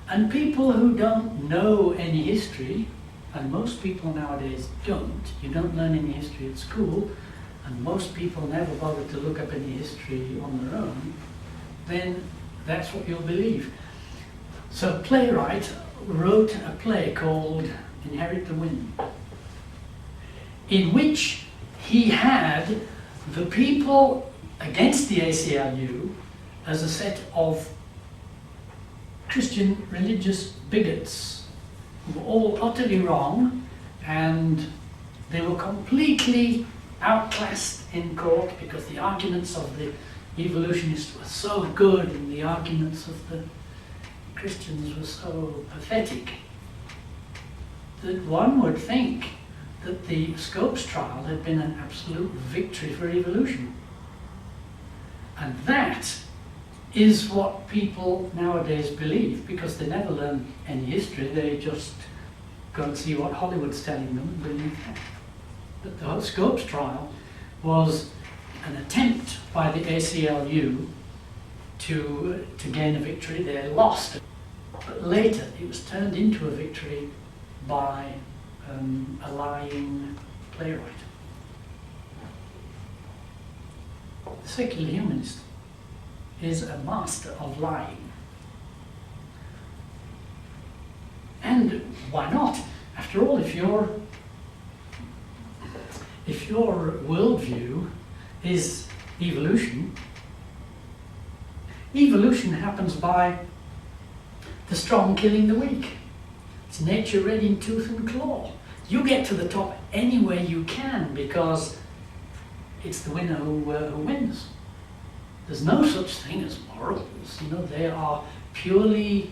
and people who don't know any history, and most people nowadays don't, you don't learn any history at school, and most people never bother to look up any history on their own, then that's what you'll believe. So a playwright wrote a play called Inherit the Wind, in which he had the people against the ACLU as a set of Christian religious bigots who were all utterly wrong, and they were completely outclassed in court because the arguments of the evolutionists were so good and the arguments of the Christians were so pathetic that one would think that the Scopes trial had been an absolute victory for evolution. And that is what people nowadays believe, because they never learn any history, they just go and see what Hollywood's telling them and believe that. But the whole Scopes trial was an attempt by the ACLU to gain a victory. They lost, but later it was turned into a victory by a lying playwright. The secular humanist is a master of lying. And why not? After all, if your worldview is evolution, evolution happens by the strong killing the weak. It's nature red in tooth and claw. You get to the top any way you can because it's the winner who wins. There's no such thing as morals. You know, they are purely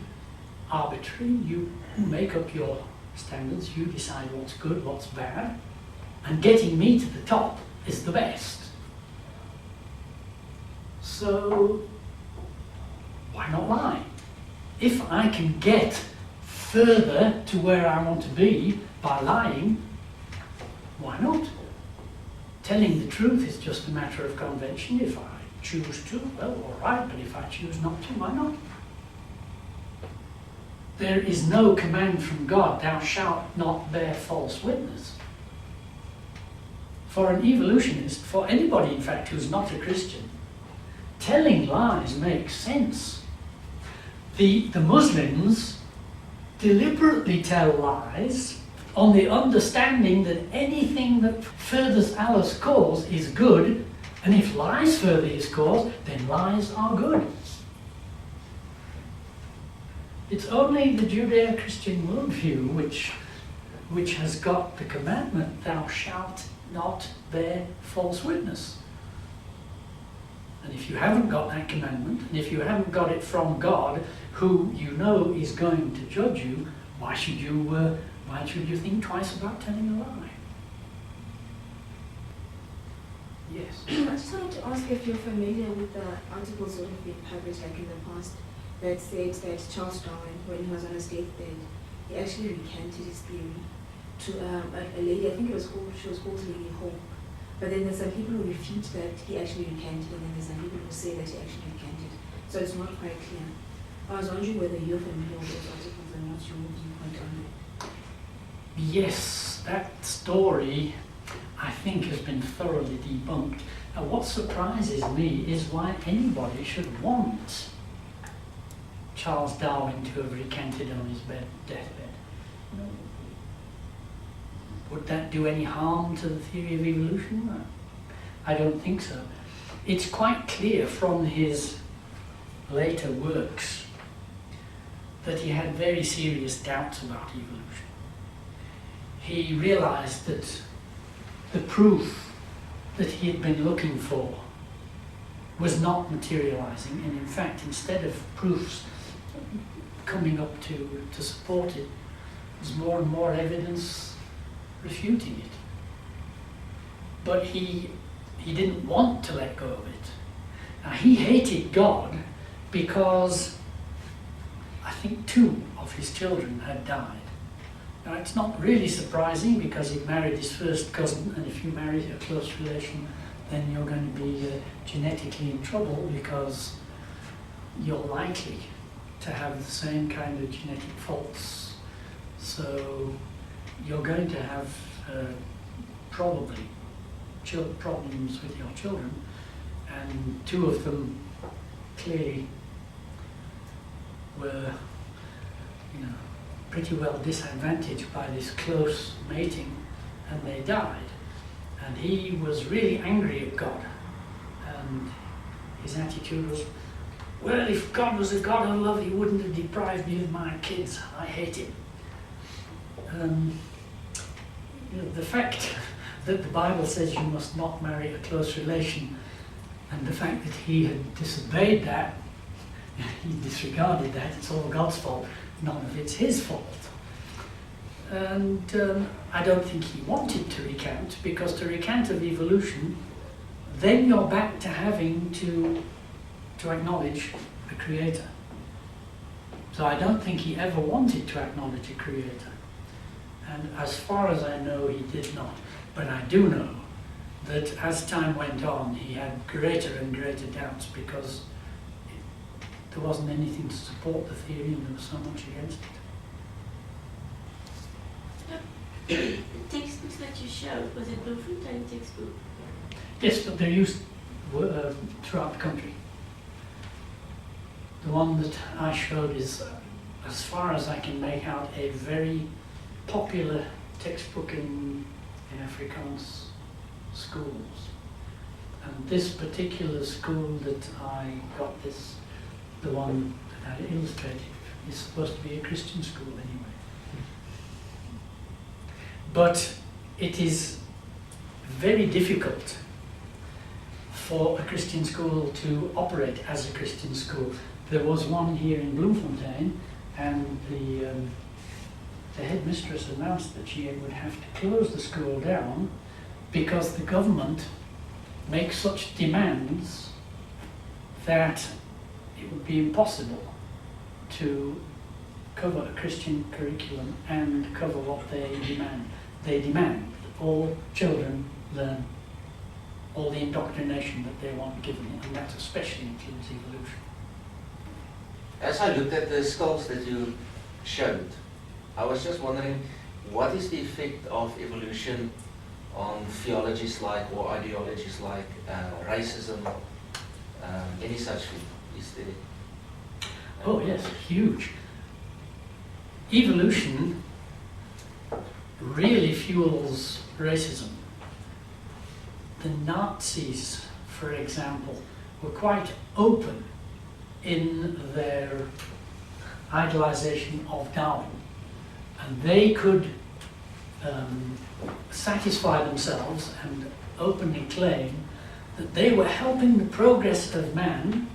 arbitrary. You make up your standards, you decide what's good, what's bad, and getting me to the top is the best. So why not lie? If I can get further to where I want to be by lying, why not? Telling the truth is just a matter of convention. If I choose to, well, all right, but if I choose not to, why not? There is no command from God, thou shalt not bear false witness. For an evolutionist, for anybody in fact who's not a Christian, telling lies makes sense. The Muslims deliberately tell lies on the understanding that anything that furthers Allah's cause is good, and if lies further his cause, then lies are good. It's only the Judeo-Christian worldview which has got the commandment, thou shalt not bear false witness. And if you haven't got that commandment, and if you haven't got it from God, who you know is going to judge you, why should you think twice about telling a lie? Yes. I just wanted to ask if you're familiar with the articles that have been published, like in the past, that said that Charles Darwin, when he was on his deathbed, he actually recanted his theory to a lady. I think she was called Lady Hope. But then there's some people who refute that he actually recanted, and then there's some people who say that he actually recanted. So it's not quite clear. I was wondering whether you're familiar with those articles and what's your viewpoint on that. Yes, that story, I think, has been thoroughly debunked. Now, what surprises me is why anybody should want Charles Darwin to have recanted on his deathbed. You know, would that do any harm to the theory of evolution? No, I don't think so. It's quite clear from his later works that he had very serious doubts about evolution. He realized that the proof that he had been looking for was not materializing, and in fact, instead of proofs coming up to support it, there's more and more evidence refuting it. But he didn't want to let go of it. Now, he hated God because I think 2 of his children had died. Now, it's not really surprising because he married his first cousin, and if you marry a close relation, then you're going to be genetically in trouble because you're likely to have the same kind of genetic faults. So you're going to have probably problems with your children, and 2 of them clearly were, pretty well disadvantaged by this close mating, and they died. And he was really angry at God, and his attitude was, well, if God was a God of love, he wouldn't have deprived me of my kids. I hate him. The fact that the Bible says you must not marry a close relation, and the fact that he had disobeyed that, he disregarded that, it's all God's fault, none of it's his fault. And I don't think he wanted to recant, because to recant of evolution, then you're back to having to acknowledge a creator. So I don't think he ever wanted to acknowledge a creator. And as far as I know, he did not. But I do know that as time went on, he had greater and greater doubts because there wasn't anything to support the theory and there was so much against it. The textbooks that you showed, was it Bloemfontein textbook? Yes, but they're used throughout the country. The one that I showed is, as far as I can make out, a very popular textbook in Afrikaans schools. And this particular school that I got the one that I illustrated, is supposed to be a Christian school anyway. But it is very difficult for a Christian school to operate as a Christian school. There was one here in Bloemfontein, and the headmistress announced that she would have to close the school down because the government makes such demands that it would be impossible to cover a Christian curriculum and cover what they demand. They demand that all children learn all the indoctrination that they want given, and that especially includes evolution. As I looked at the skulls that you showed, I was just wondering, what is the effect of evolution on theologies like, or ideologies like racism, any such thing? Is there? Oh yes, huge. Evolution really fuels racism. The Nazis, for example, were quite open in their idolization of Darwin, and they could satisfy themselves and openly claim that they were helping the progress of man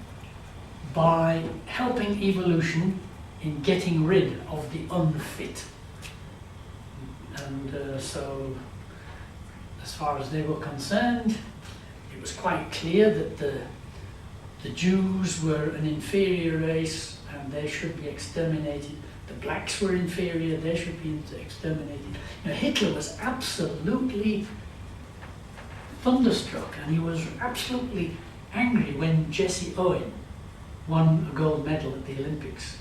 by helping evolution in getting rid of the unfit. And so, as far as they were concerned, it was quite clear that the Jews were an inferior race and they should be exterminated. The blacks were inferior, they should be exterminated. You know, Hitler was absolutely thunderstruck, and he was absolutely angry when Jesse Owen won a gold medal at the Olympics.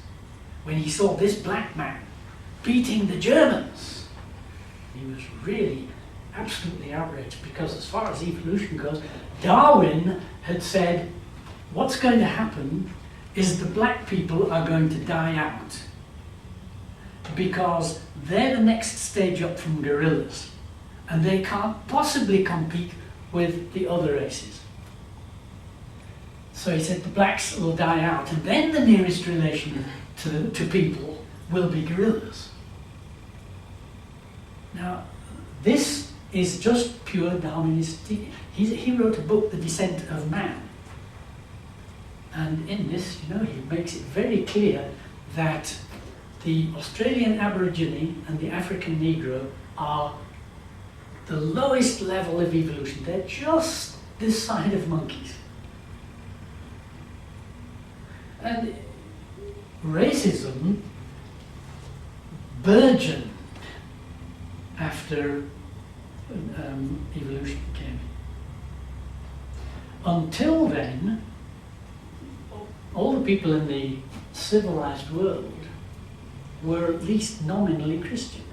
When he saw this black man beating the Germans, he was really absolutely outraged, because as far as evolution goes, Darwin had said what's going to happen is the black people are going to die out because they're the next stage up from gorillas and they can't possibly compete with the other races. So he said the blacks will die out, and then the nearest relation to people will be gorillas. Now, this is just pure Darwinism. He wrote a book, The Descent of Man. And in this, you know, he makes it very clear that the Australian Aborigine and the African Negro are the lowest level of evolution. They're just this side of monkeys. And racism burgeoned after evolution came. Until then, all the people in the civilized world were at least nominally Christian.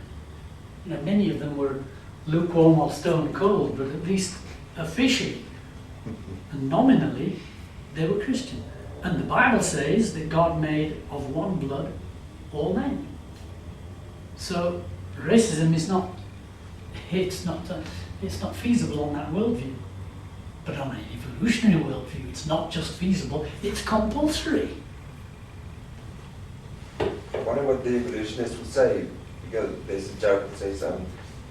You know, many of them were lukewarm or stone cold, but at least officially and nominally they were Christian. And the Bible says that God made of one blood all men. So racism is not feasible on that worldview. But on an evolutionary worldview, it's not just feasible, it's compulsory. I wonder what the evolutionists would say, because there's a joke that says,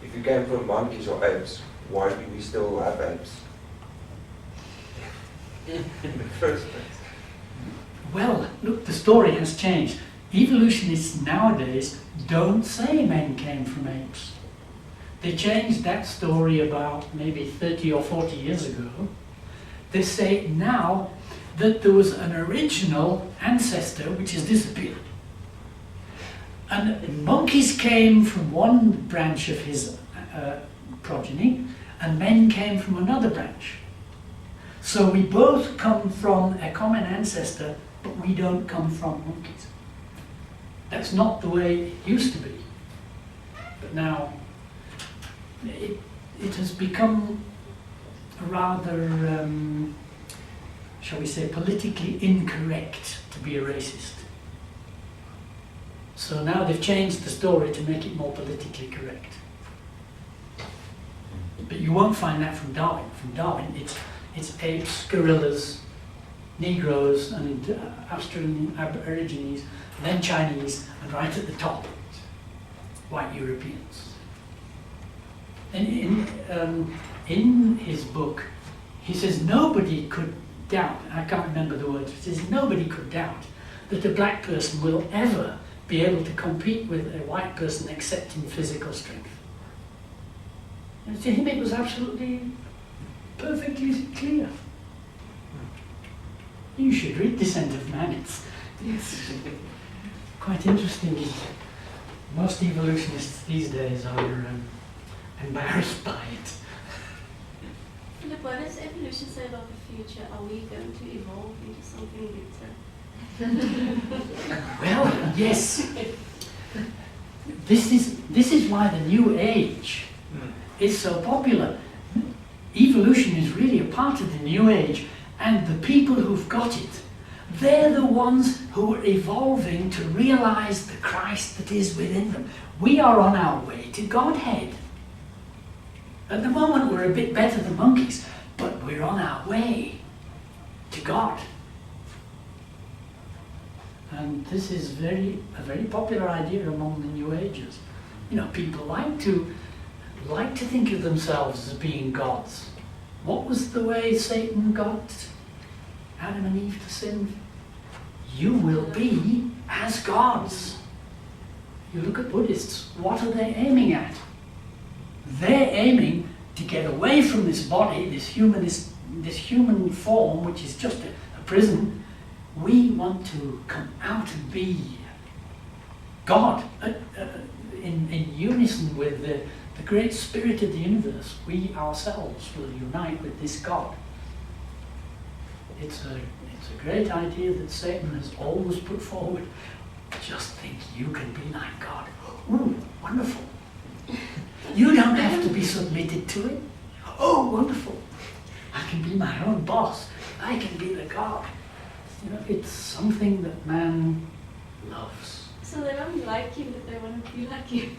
if you came from monkeys or apes, why do we still have apes? In the first place. Well, look, the story has changed. Evolutionists nowadays don't say men came from apes. They changed that story about maybe 30 or 40 years ago. They say now that there was an original ancestor which has disappeared. And monkeys came from one branch of his progeny, and men came from another branch. So we both come from a common ancestor, but we don't come from monkeys. That's not the way it used to be. But now it has become rather, shall we say, politically incorrect to be a racist. So now they've changed the story to make it more politically correct. But you won't find that from Darwin. From Darwin, it's apes, gorillas, Negroes, and Australian Aborigines, then Chinese, and right at the top, white Europeans. And in his book, he says nobody could doubt, I can't remember the words, he says nobody could doubt that a black person will ever be able to compete with a white person except in physical strength. And to him it was absolutely, perfectly clear. You should read Descent of Man, it's quite interesting. Most evolutionists these days are embarrassed by it. Philip, what does evolution say about the future? Are we going to evolve into something better? Well, yes. This is why the New Age is so popular. Evolution is really a part of the New Age, and the people who've got it, they're the ones who are evolving to realize the Christ that is within them. We are on our way to Godhead. At the moment we're a bit better than monkeys, but we're on our way to God. And this is a very popular idea among the New Agers. You know, people like to think of themselves as being gods. What was the way Satan got Adam and Eve to sin? You will be as gods. You look at Buddhists, what are they aiming at? They're aiming to get away from this body, this human form, which is just a prison. We want to come out and be God, in unison with the great spirit of the universe. We ourselves will unite with this God. It's a great idea that Satan has always put forward. Just think you can be like God. Ooh, wonderful. You don't have to be submitted to it. Oh, wonderful. I can be my own boss. I can be the God. You know, it's something that man loves. So they don't like you, but they want to be like you.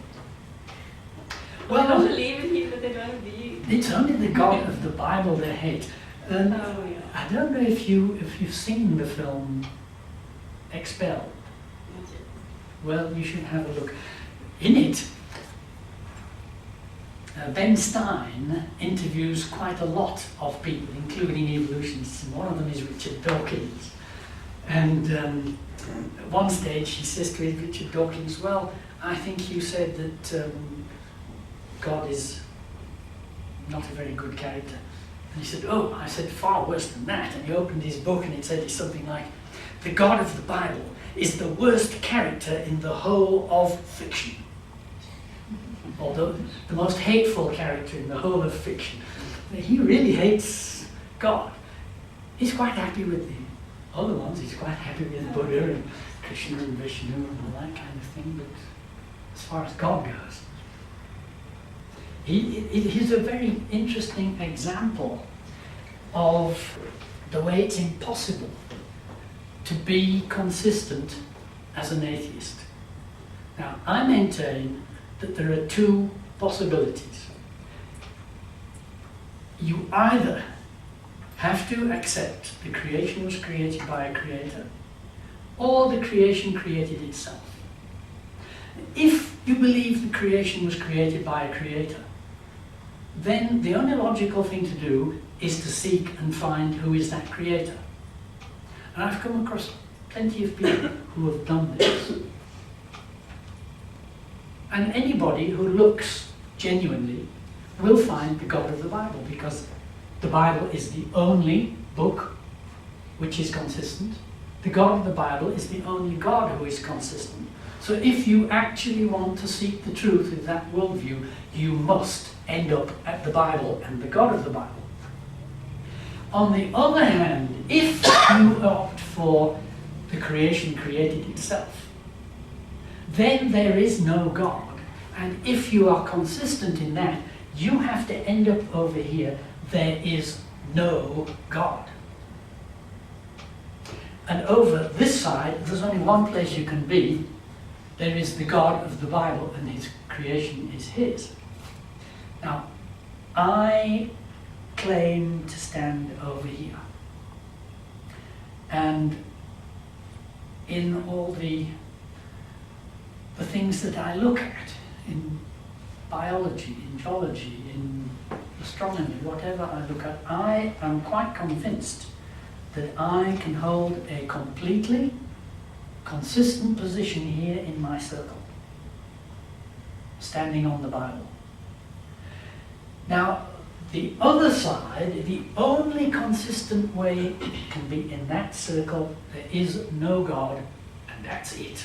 Well, They don't believe in you, but they want to be you. It's only the God of the Bible they hate. And Oh, yeah. I don't know if you've seen the film Expelled. Not yet. Well, you should have a look. In it, Ben Stein interviews quite a lot of people, including evolutionists, and one of them is Richard Dawkins. And at one stage he says to Richard Dawkins, well, I think you said that God is not a very good character. And he said, oh, I said far worse than that. And he opened his book and it said something like, the God of the Bible is the worst character in the whole of fiction. Although the most hateful character in the whole of fiction. He really hates God. He's quite happy with the other ones. He's quite happy with Buddha and Krishna and Vishnu and all that kind of thing. But as far as God goes, he's a very interesting example of the way it's impossible to be consistent as an atheist. Now, I maintain that there are two possibilities. You either have to accept the creation was created by a creator, or the creation created itself. If you believe the creation was created by a creator, then the only logical thing to do is to seek and find who is that creator. And I've come across plenty of people who have done this. And anybody who looks genuinely will find the God of the Bible, because the Bible is the only book which is consistent. The God of the Bible is the only God who is consistent. So if you actually want to seek the truth in that worldview, you must end up at the Bible and the God of the Bible. On the other hand, if you opt for the creation created itself, then there is no God. And if you are consistent in that, you have to end up over here, there is no God. And over this side, there's only one place you can be. There is the God of the Bible, and his creation is his. Now, I claim to stand over here. And in all the things that I look at, in biology, in geology, in astronomy, whatever I look at, I am quite convinced that I can hold a completely consistent position here in my circle, standing on the Bible. Now, the other side, the only consistent way it can be in that circle, there is no God, and that's it.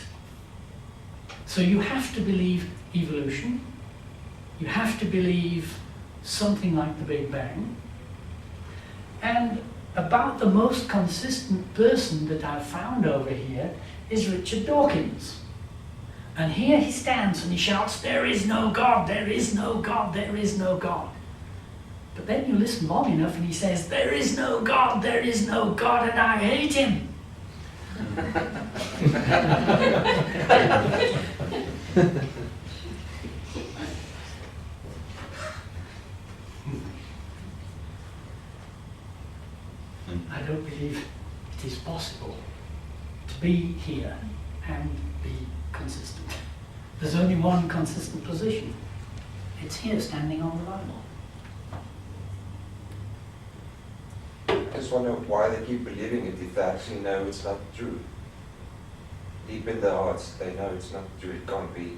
So you have to believe evolution, you have to believe something like the Big Bang, and about the most consistent person that I've found over here is Richard Dawkins. And here he stands and he shouts, there is no God, there is no God, there is no God. But then you listen long enough and he says, there is no God, and I hate him. I don't believe it is possible to be here and be consistent. There's only one consistent position. It's here, standing on the Bible. just wonder why they keep believing it if they actually know it's not true. Deep in their hearts, they know it's not true, it can't be.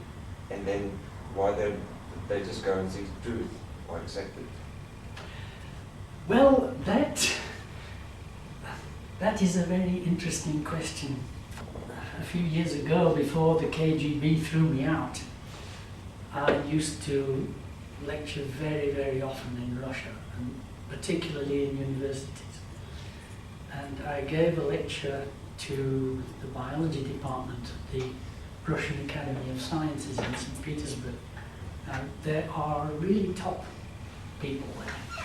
And then why they just go and seek the truth or accept it. Well, that is a very interesting question. A few years ago, before the KGB threw me out, I used to lecture very, very often in Russia, and particularly in universities. And I gave a lecture to the biology department of the Russian Academy of Sciences in St. Petersburg. There are really top people there,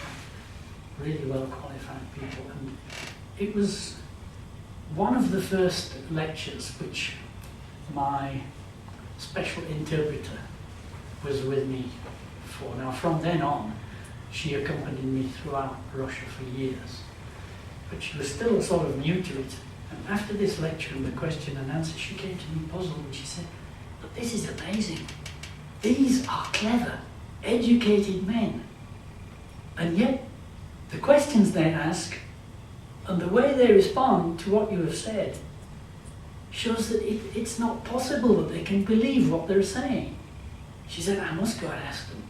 really well qualified people, and it was one of the first lectures which my special interpreter was with me for. Now from then on, she accompanied me throughout Russia for years, but she was still sort of new to it. And after this lecture and the question and answer, she came to me puzzled and she said, "But this is amazing. These are clever, educated men. And yet, the questions they ask and the way they respond to what you have said shows that it's not possible that they can believe what they're saying." She said, "I must go and ask them."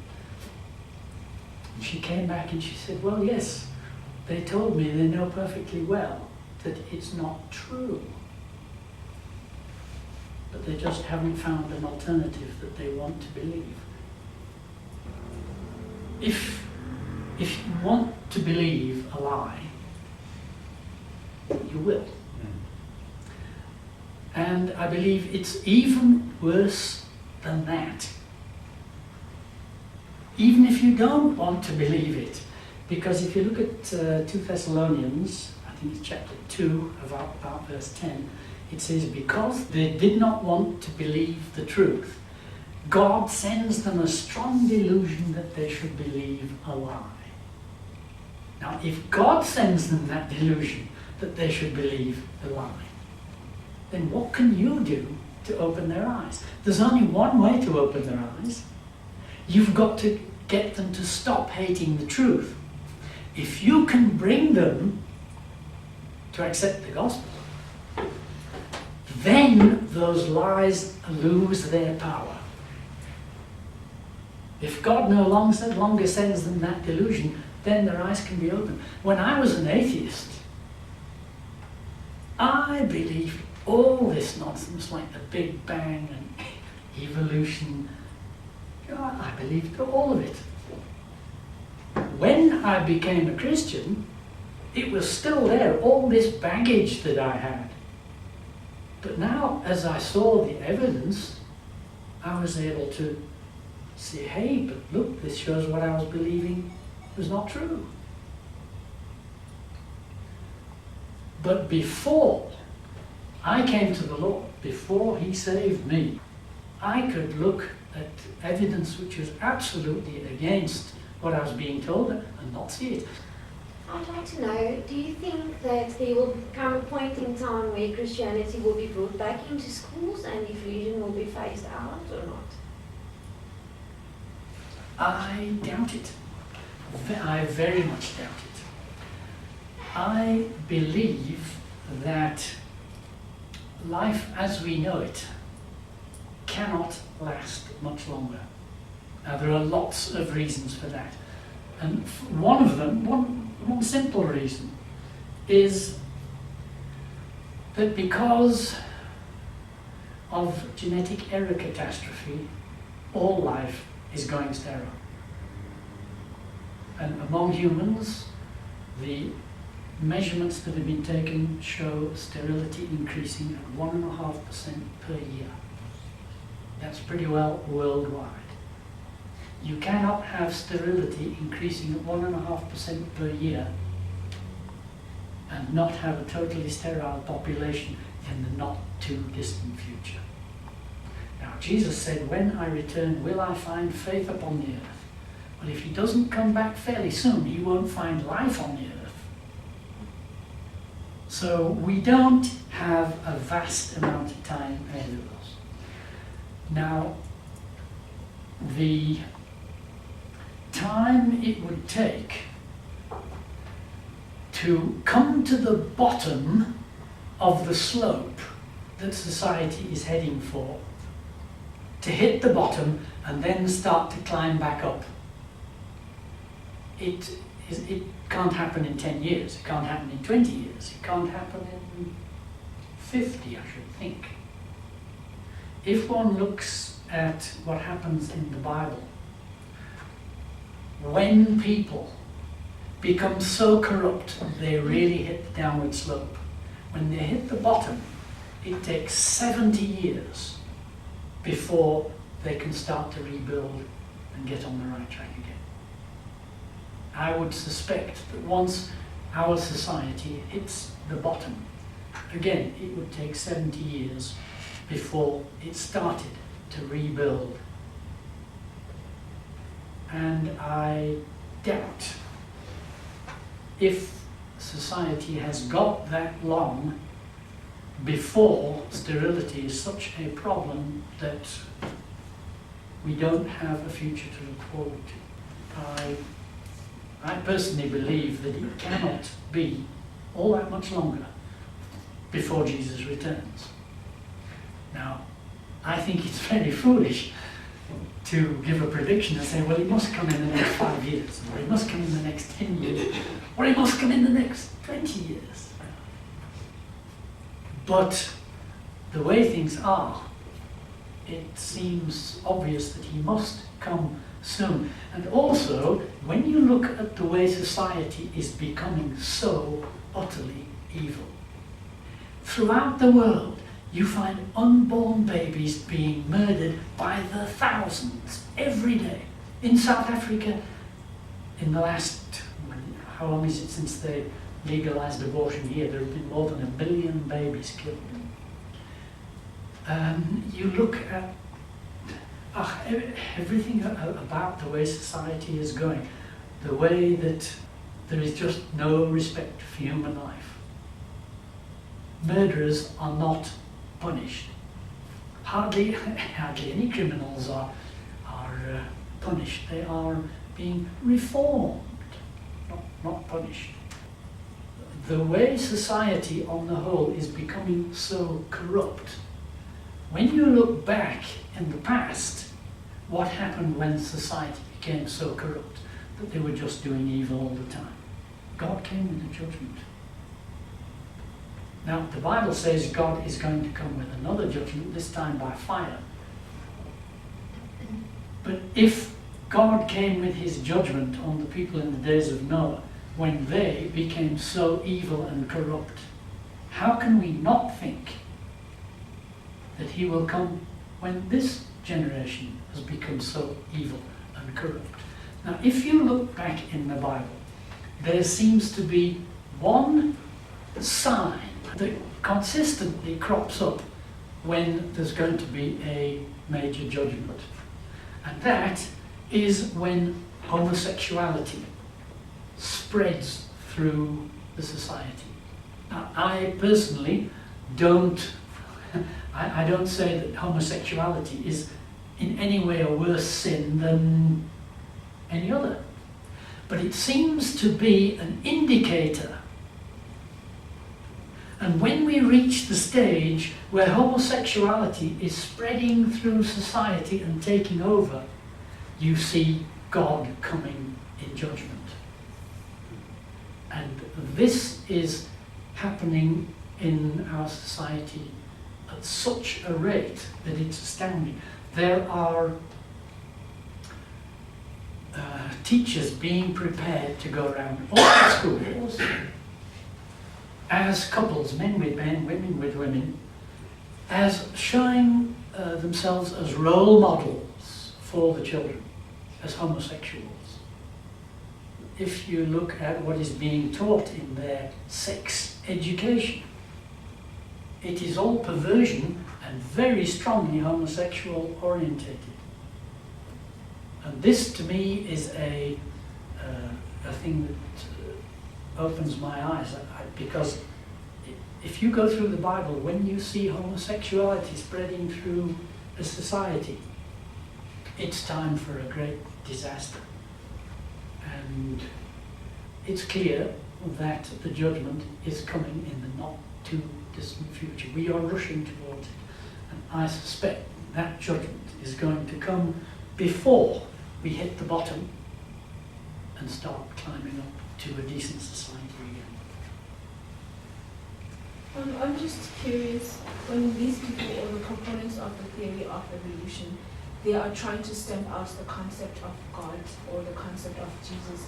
And she came back and she said, "Well, yes, they told me they know perfectly well that it's not true. But they just haven't found an alternative that they want to believe." If you want to believe a lie, you will. And I believe it's even worse than that. Even if you don't want to believe it, because if you look at 2 Thessalonians, I think it's chapter 2, about verse 10, it says, "Because they did not want to believe the truth, God sends them a strong delusion that they should believe a lie." Now, if God sends them that delusion that they should believe the lie, then what can you do to open their eyes? There's only one way to open their eyes. You've got to get them to stop hating the truth. If you can bring them to accept the gospel, then those lies lose their power. If God no longer sends them that delusion, then their eyes can be opened. When I was an atheist, I believed all this nonsense like the Big Bang and evolution. I believed all of it. When I became a Christian, it was still there, all this baggage that I had. But now, as I saw the evidence, I was able to say, hey, but look, this shows what I was believing was not true. But before I came to the Lord, before He saved me, I could look at evidence which was absolutely against what I was being told and not see it. I'd like to know, do you think that there will come a point in time where Christianity will be brought back into schools and evolution will be phased out or not? I doubt it. I very much doubt it. I believe that life as we know it cannot last much longer. Now, there are lots of reasons for that. And one of them, one simple reason, is that because of genetic error catastrophe, all life is going sterile. And among humans, the measurements that have been taken show sterility increasing at 1.5% per year. That's pretty well worldwide. You cannot have sterility increasing at 1.5% per year and not have a totally sterile population in the not too distant future. Now, Jesus said, when I return, will I find faith upon the earth? Well, if He doesn't come back fairly soon, He won't find life on the earth. So we don't have a vast amount of time ahead of us. Now, the time it would take to come to the bottom of the slope that society is heading for, to hit the bottom and then start to climb back up. It can't happen in 10 years, it can't happen in 20 years, it can't happen in 50, I should think. If one looks at what happens in the Bible, when people become so corrupt they really hit the downward slope, when they hit the bottom, it takes 70 years before they can start to rebuild and get on the right track again. I would suspect that once our society hits the bottom, again, it would take 70 years before it started to rebuild. And I doubt if society has got that long before sterility is such a problem that we don't have a future to look forward to. I personally believe that it cannot be all that much longer before Jesus returns. Now, I think it's very foolish to give a prediction and say, well, he must come in the next 5 years, or he must come in the next 10 years, or he must come in the next 20 years. But the way things are, it seems obvious that he must come soon. And also, when you look at the way society is becoming so utterly evil, throughout the world, you find unborn babies being murdered by the thousands every day. In South Africa, in the last, how long is it since they legalized abortion here? There have been more than 1 million babies killed. You look at everything about the way society is going, the way that there is just no respect for human life. Murderers are not punished. Hardly any criminals are punished. They are being reformed, not punished. The way society on the whole is becoming so corrupt. When you look back in the past, what happened when society became so corrupt that they were just doing evil all the time? God came with a judgment. Now, the Bible says God is going to come with another judgment, this time by fire. But if God came with his judgment on the people in the days of Noah, when they became so evil and corrupt, how can we not think that he will come when this generation has become so evil and corrupt? Now, if you look back in the Bible, there seems to be one sign that consistently crops up when there's going to be a major judgment. And that is when homosexuality spreads through the society. Now, I personally don't say that homosexuality is in any way a worse sin than any other. But it seems to be an indicator. And when we reach the stage where homosexuality is spreading through society and taking over, you see God coming in judgment. And this is happening in our society at such a rate that it's astounding. There are teachers being prepared to go around all the schools as couples, men with men, women with women, as showing themselves as role models for the children, as homosexuals. If you look at what is being taught in their sex education, it is all perversion and very strongly homosexual orientated. And this to me is a thing that opens my eyes, because if you go through the Bible, when you see homosexuality spreading through a society, it's time for a great disaster. And it's clear that the judgment is coming in the not too distant future. We are rushing towards it, and I suspect that judgment is going to come before we hit the bottom and start climbing up to a decent society again. I'm just curious, when these people, or the components of the theory of evolution, they are trying to stamp out the concept of God or the concept of Jesus,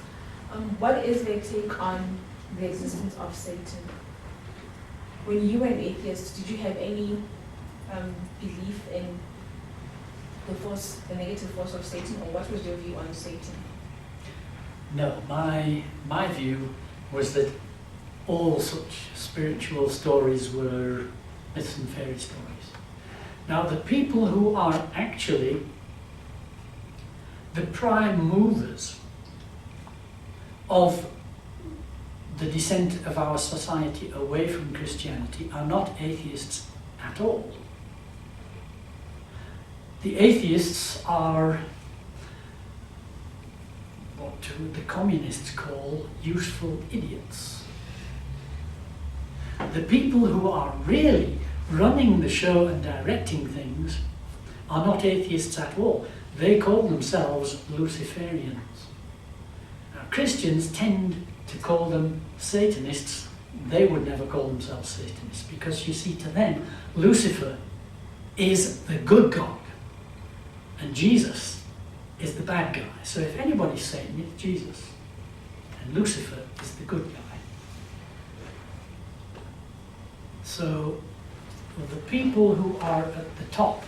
what is their take on the existence of Satan? When you were an atheist, did you have any belief in the negative force of Satan, or what was your view on Satan? No, my view was that all such spiritual stories were myths and fairy stories. Now, the people who are actually the prime movers of the descent of our society away from Christianity are not atheists at all. The atheists are what the communists call useful idiots. The people who are really running the show and directing things are not atheists at all. They call themselves Luciferians. Now, Christians tend to call them Satanists. They would never call themselves Satanists because, you see, to them, Lucifer is the good God and Jesus is the bad guy. So if anybody's Satan, it's Jesus. And Lucifer is the good guy. So the people who are at the top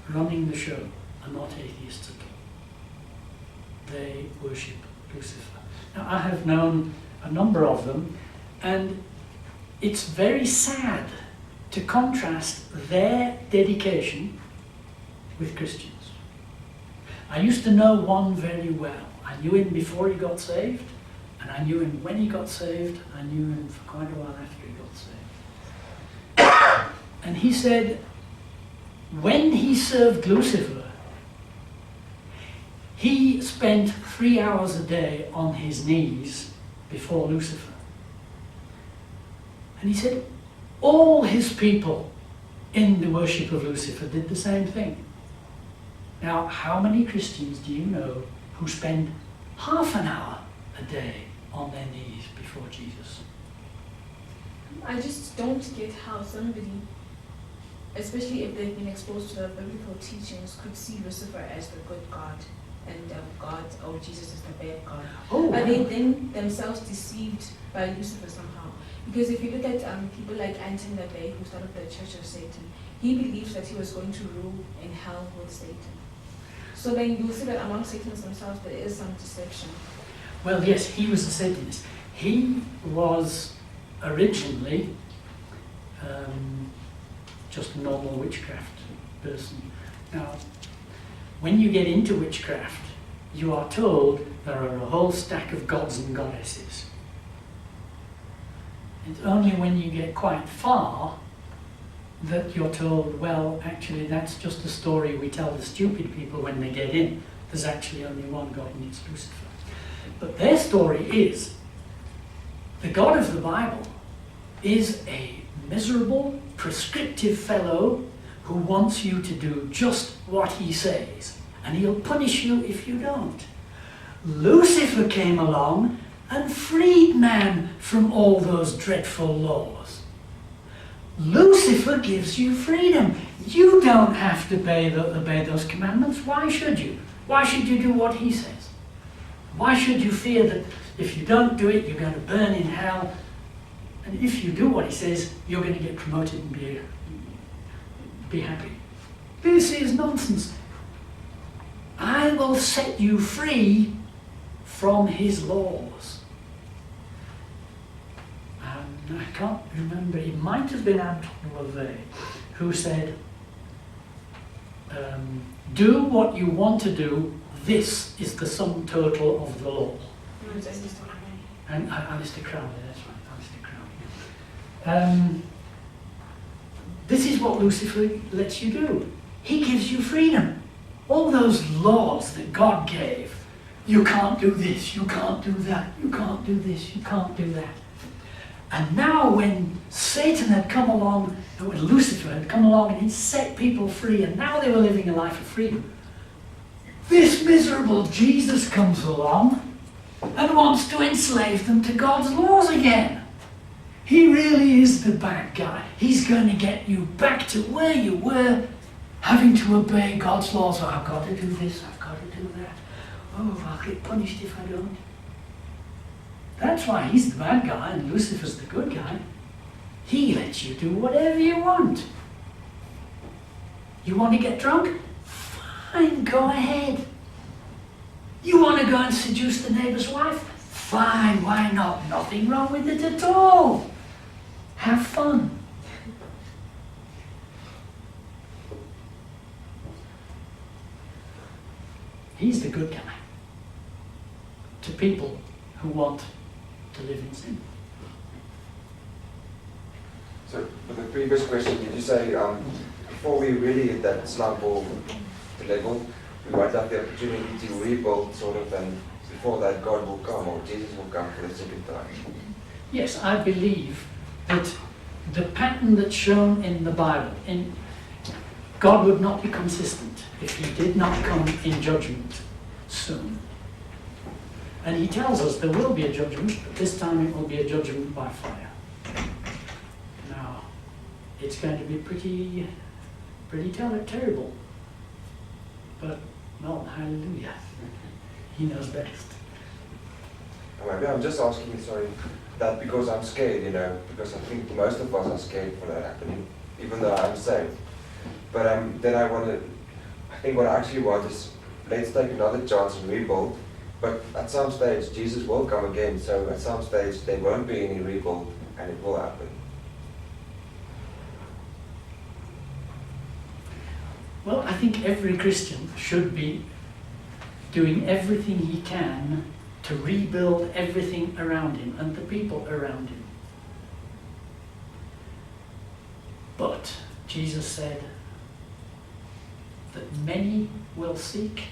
running the show are not atheists at all. They worship Lucifer. Now, I have known a number of them, and it's very sad to contrast their dedication with Christians. I used to know one very well. I knew him before he got saved, and I knew him when he got saved, and I knew him for quite a while after he got saved. And he said, when he served Lucifer, he spent 3 hours a day on his knees before Lucifer. And he said, all his people in the worship of Lucifer did the same thing. Now, how many Christians do you know who spend half an hour a day on their knees before Jesus? I just don't get how somebody, especially if they've been exposed to the biblical teachings, could see Lucifer as the good God and God, or Jesus is the bad God. Oh, Are they then themselves deceived by Lucifer somehow? Because if you look at people like Anton LaVey, who started the Church of Satan, he believes that he was going to rule in hell with Satan. So then you'll see that among Satanists themselves there is some deception. well, yes, he was a Satanist. He was originally just a normal witchcraft person. Now, when you get into witchcraft, you are told there are a whole stack of gods and goddesses. It's only when you get quite far that you're told, well, actually that's just a story we tell the stupid people when they get in. There's actually only one God and it's Lucifer. But their story is, the God of the Bible is a miserable, prescriptive fellow who wants you to do just what he says, and he'll punish you if you don't. Lucifer came along and freed man from all those dreadful laws. Lucifer gives you freedom. You don't have to obey those commandments. Why should you? Why should you do what he says? Why should you fear that if you don't do it, you're going to burn in hell? And if you do what he says, you're going to get promoted and be happy. This is nonsense. I will set you free from his laws. I can't remember, it might have been Anton LaVey who said, do what you want to do, this is the sum total of the law. And Alistair Crowley, that's right, Alistair Crowley. This is what Lucifer lets you do. He gives you freedom. All those laws that God gave You can't do this, you can't do that, you can't do this, you can't do that. And now when Satan had come along, and when Lucifer had come along and he'd set people free, and now they were living a life of freedom, this miserable Jesus comes along and wants to enslave them to God's laws again. He really is the bad guy. He's going to get you back to where you were, having to obey God's laws. Oh, I've got to do this, I've got to do that. Oh, I'll get punished if I don't. That's why he's the bad guy and Lucifer's the good guy. He lets you do whatever you want. You want to get drunk? Fine, go ahead. You want to go and seduce the neighbour's wife? Fine, why not? Nothing wrong with it at all. Have fun. He's the good guy to people who want to live in sin. So, for the previous question, did you say before we really hit that slump or level, we might have the opportunity to rebuild sort of, and before that God will come or Jesus will come for the second time? Yes, I believe that the pattern that's shown in the Bible, God would not be consistent if he did not come in judgment soon. And he tells us there will be a judgment, but this time it will be a judgment by fire. Now, it's going to be pretty terrible. But, no, hallelujah. He knows best. Maybe I'm just asking, sorry, that because I'm scared, because I think most of us are scared for that happening, even though I'm saved. But then I think what I actually want is, let's take another chance and rebuild. But at some stage, Jesus will come again. So at some stage, there won't be any rebuild, and it will happen. Well, I think every Christian should be doing everything he can to rebuild everything around him and the people around him. But Jesus said that many will seek,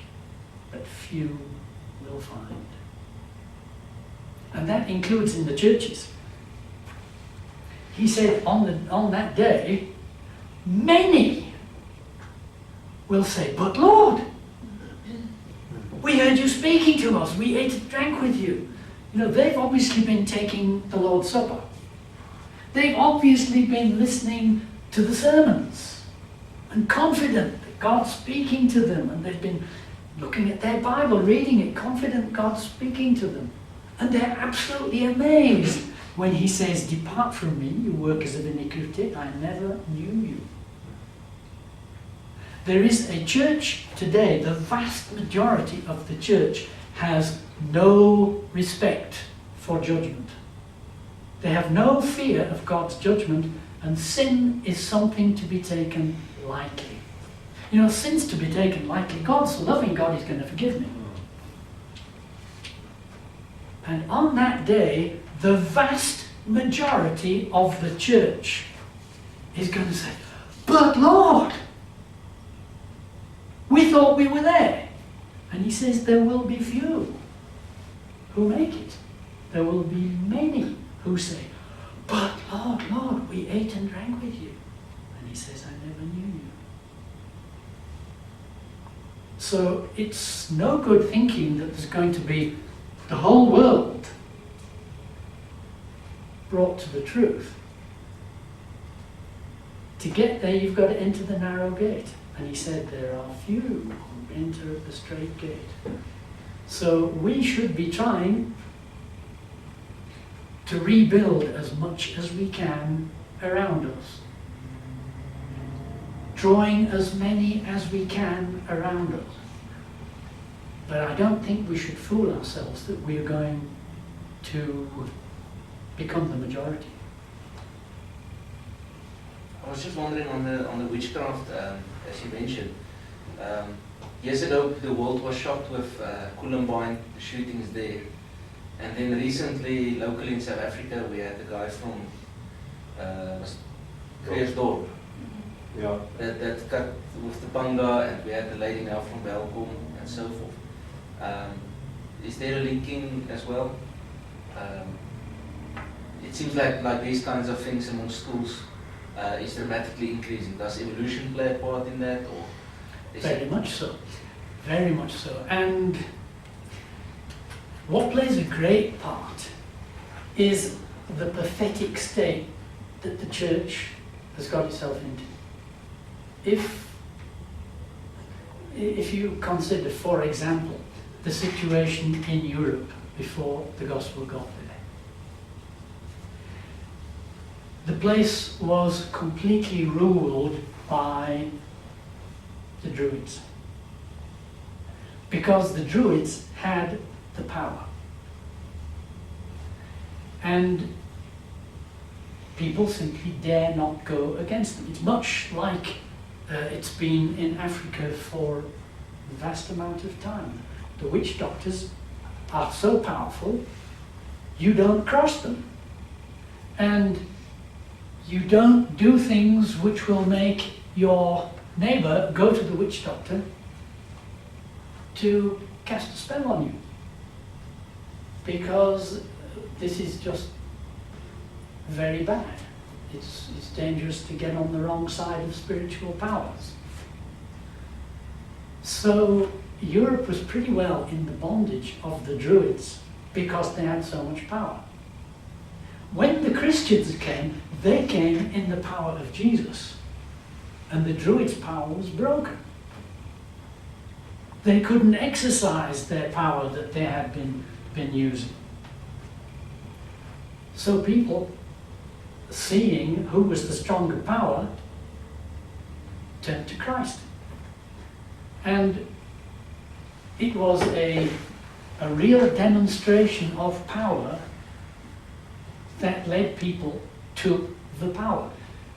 but few will find. And that includes in the churches. He said on that day, many will say, but Lord, we heard you speaking to us, we ate and drank with you. They've obviously been taking the Lord's Supper. They've obviously been listening to the sermons and confident that God's speaking to them, and they've been looking at their Bible, reading it, confident God's speaking to them. And they're absolutely amazed when he says, depart from me, you workers of iniquity, I never knew you. There is a church today, the vast majority of the church has no respect for judgment. They have no fear of God's judgment, and sin is something to be taken lightly. Sin's to be taken lightly. God's a loving God, he's going to forgive me. And on that day, the vast majority of the church is going to say, but Lord, we thought we were there. And he says there will be few who make it. There will be many who say, but Lord, Lord, we ate and drank with you. And he says, I never knew you. So it's no good thinking that there's going to be the whole world brought to the truth. To get there, you've got to enter the narrow gate. And he said, there are few who enter the straight gate. So we should be trying to rebuild as much as we can around us. Drawing as many as we can around us. But I don't think we should fool ourselves that we are going to become the majority. I was just wondering on the witchcraft, as you mentioned. Years ago, the world was shocked with Columbine, the shootings there. And then recently, locally in South Africa, we had the guy from Kreersdorp. Yeah. That cut with the panga, and we had the lady now from Belkom and so forth. is there a linking as well? It seems like these kinds of things among schools is dramatically increasing. Does evolution play a part in that, or is Very much so. Very much so. And what plays a great part is the pathetic state that the church has got itself into. If you consider, for example, the situation in Europe before the gospel got there, the place was completely ruled by the Druids, because the Druids had the power. And people simply dare not go against them. It's much like it's been in Africa for a vast amount of time. The witch doctors are so powerful, you don't cross them. And you don't do things which will make your neighbour go to the witch doctor to cast a spell on you. Because this is just very bad. It's dangerous to get on the wrong side of spiritual powers. So Europe was pretty well in the bondage of the Druids because they had so much power. When the Christians came, they came in the power of Jesus, and the Druids' power was broken. They couldn't exercise their power that they had been using. So people, seeing who was the stronger power, turned to Christ. And it was a real demonstration of power that led people to the power.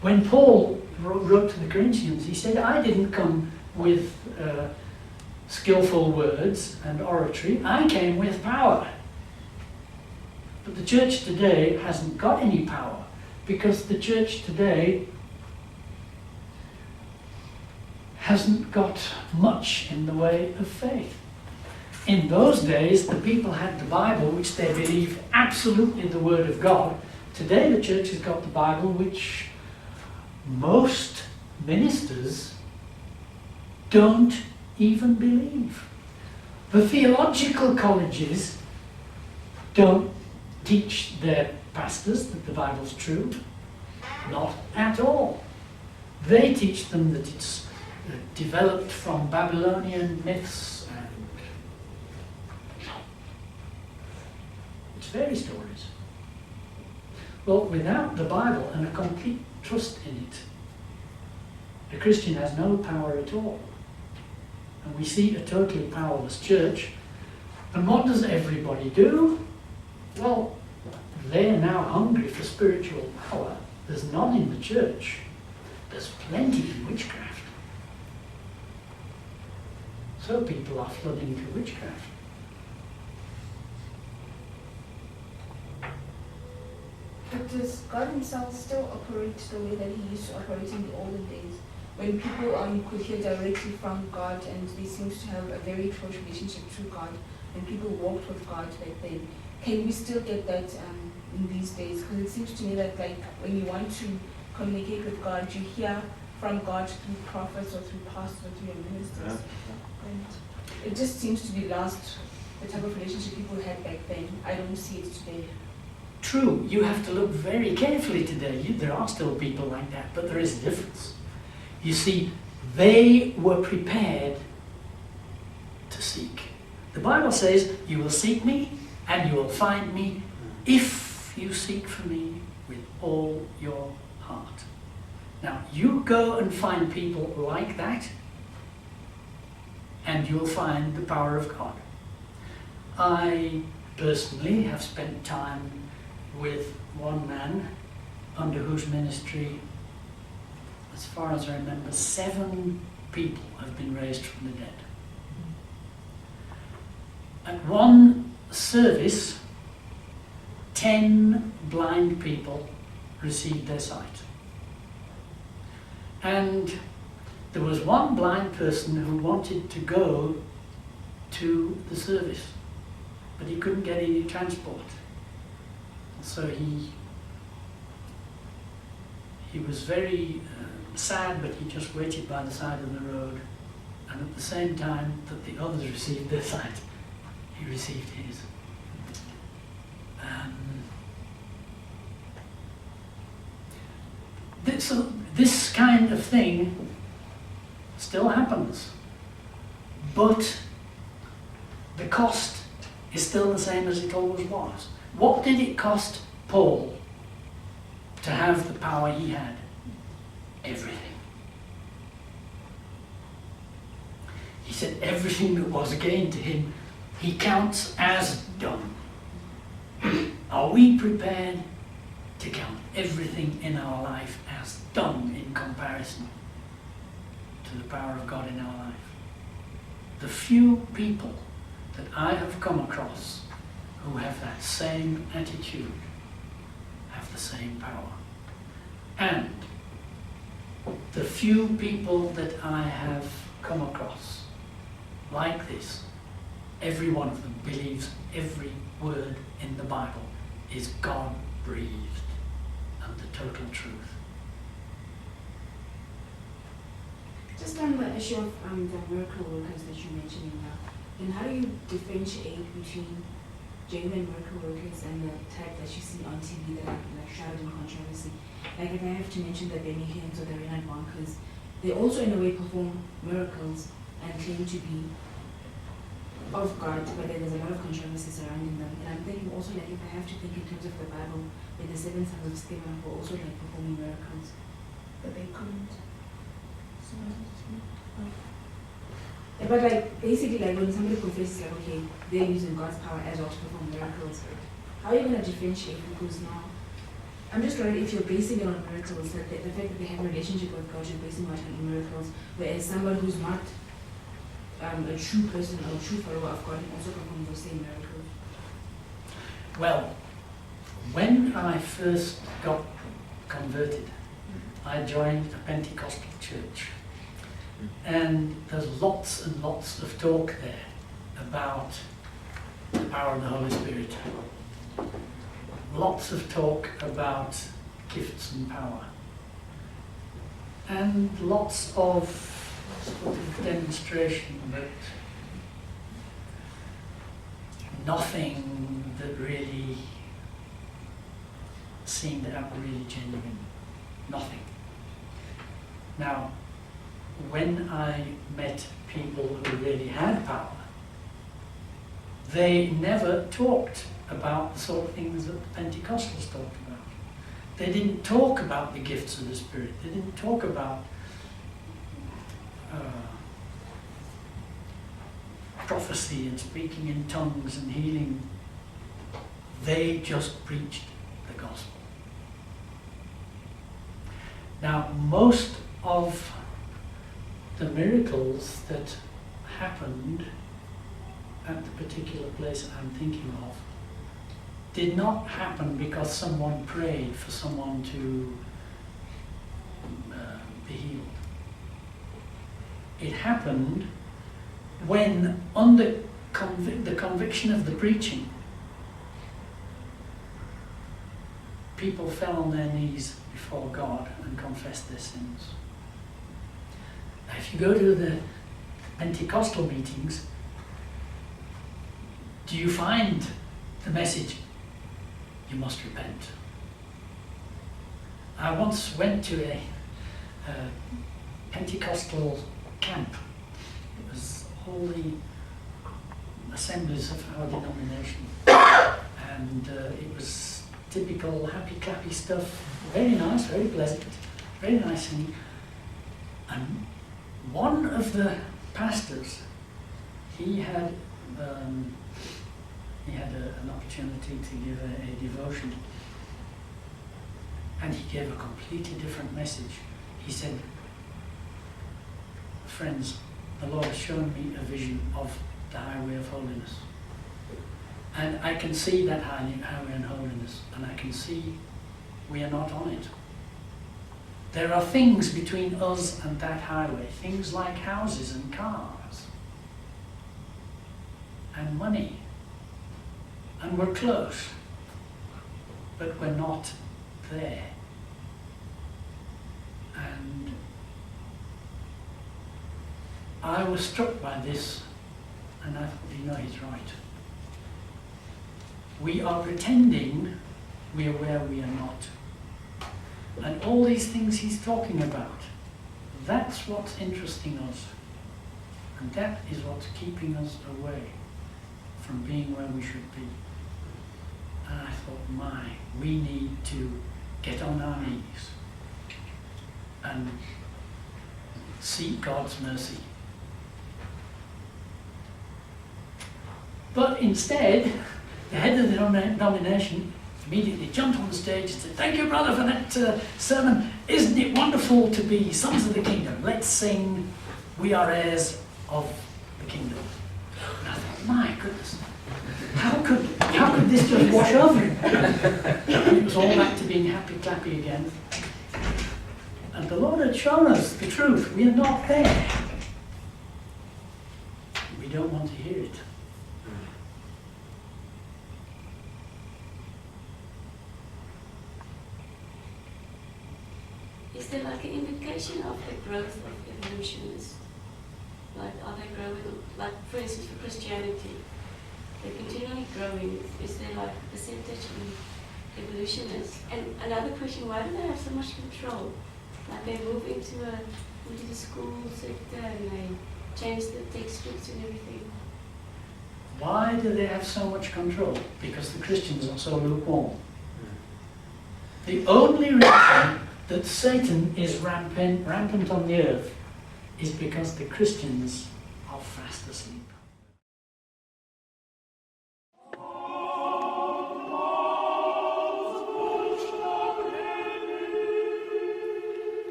When Paul wrote to the Corinthians, he said, I didn't come with skillful words and oratory, I came with power. But the church today hasn't got any power, because the church today hasn't got much in the way of faith. In those days, the people had the Bible, which they believed absolutely the Word of God. Today, the church has got the Bible, which most ministers don't even believe. The theological colleges don't teach their pastors that the Bible's true. Not at all. They teach them that it's developed from Babylonian myths and it's fairy stories. Well, without the Bible and a complete trust in it, a Christian has no power at all. And we see a totally powerless church. And what does everybody do? Well, they are now hungry for spiritual power. There's none in the church. There's plenty in witchcraft. So people are flooding to witchcraft. But does God himself still operate the way that he used to operate in the olden days? When people could hear directly from God and they seemed to have a very close relationship to God, and people walked with God back then, can we still get that in these days? Because it seems to me that like when you want to communicate with God, you hear from God through prophets or through pastors or through your ministers. Yeah. And it just seems to be lost, the type of relationship people had back then. I don't see it today. True, you have to look very carefully today. There are still people like that, but there is a difference. You see, they were prepared to seek. The Bible says, you will seek me and you will find me if you seek for me with all your heart. Now, you go and find people like that and you'll find the power of God. I personally have spent time with one man under whose ministry, as far as I remember, 7 people have been raised from the dead. At one service, 10 blind people received their sight. And there was one blind person who wanted to go to the service. but he couldn't get any transport. So he was very sad, but he just waited by the side of the road, and at the same time that the others received their sight, he received his. This kind of thing still happens, but the cost is still the same as it always was. What did it cost Paul to have the power he had? Everything. He said everything that was gained to him, he counts as done. Are we prepared to count everything in our life as done in comparison to the power of God in our life? The few people that I have come across who have that same attitude have the same power. And the few people that I have come across like this, every one of them believes every word in the Bible is God-breathed and the total truth. Just on the issue of the miracle workers that you're mentioning now, then how do you differentiate between genuine miracle workers and the type that you see on TV that are like shrouded in controversy? Like if I have to mention the Benny Hinn's or the Reinhard Bonkers, they also in a way perform miracles and claim to be of God, but then there's a lot of controversy surrounding them. And I'm thinking also like if I have to think in terms of the Bible, where the seven sons of Sceva were also like performing miracles, but they couldn't. Yeah, but like basically like when somebody confesses like okay, they're using God's power as well to perform miracles, how are you gonna differentiate? Because now I'm just worried if you're basing it on miracles, that the fact that they have a relationship with God, you're basing it on miracles, whereas somebody who's not a true person or a true follower of God can also perform those same miracles. Well, when I first got converted, I joined a Pentecostal church. And there's lots and lots of talk there about the power of the Holy Spirit. Lots of talk about gifts and power. And lots of sort of demonstration that nothing that really seemed really genuine. Nothing. Now, when I met people who really had power, they never talked about the sort of things that the Pentecostals talked about. They didn't talk about the gifts of the Spirit. They didn't talk about prophecy and speaking in tongues and healing. They just preached the gospel. Now, most of the miracles that happened at the particular place I'm thinking of did not happen because someone prayed for someone to be healed. It happened when, under the conviction of the preaching, people fell on their knees before God and confessed their sins. Now, if you go to the Pentecostal meetings, do you find the message, you must repent? I once went to a Pentecostal camp. It was all the assemblies of our denomination. And it was typical happy clappy stuff, very nice, very pleasant, very nice singing. And one of the pastors, he had an opportunity to give a devotion, and he gave a completely different message. He said, friends, the Lord has shown me a vision of the highway of holiness. And I can see that highway and holiness, and I can see we are not on it. There are things between us and that highway, things like houses and cars and money and we're close, but we're not there. And I was struck by this, and I thought, he's right. We are pretending we are where we are not. And all these things he's talking about, that's what's interesting us. And that is what's keeping us away from being where we should be. And I thought, we need to get on our knees and seek God's mercy. But instead, the head of the denomination immediately jumped on the stage and said, "Thank you, brother, for that sermon. Isn't it wonderful to be sons of the kingdom? Let's sing, we are heirs of the kingdom." And I thought, my goodness, how could this just wash over him? And it was all back to being happy clappy again. And the Lord had shown us the truth. We are not there. We don't want to hear it. Is there like an indication of the growth of evolutionists? Like, are they growing? Like, for instance, for Christianity, they're continually growing. Is there like a percentage of evolutionists? And another question: why do they have so much control? Like, they move into the school sector and they change the textbooks and everything. Why do they have so much control? Because the Christians are so lukewarm. The only reason that Satan is rampant on the earth is because the Christians are fast asleep.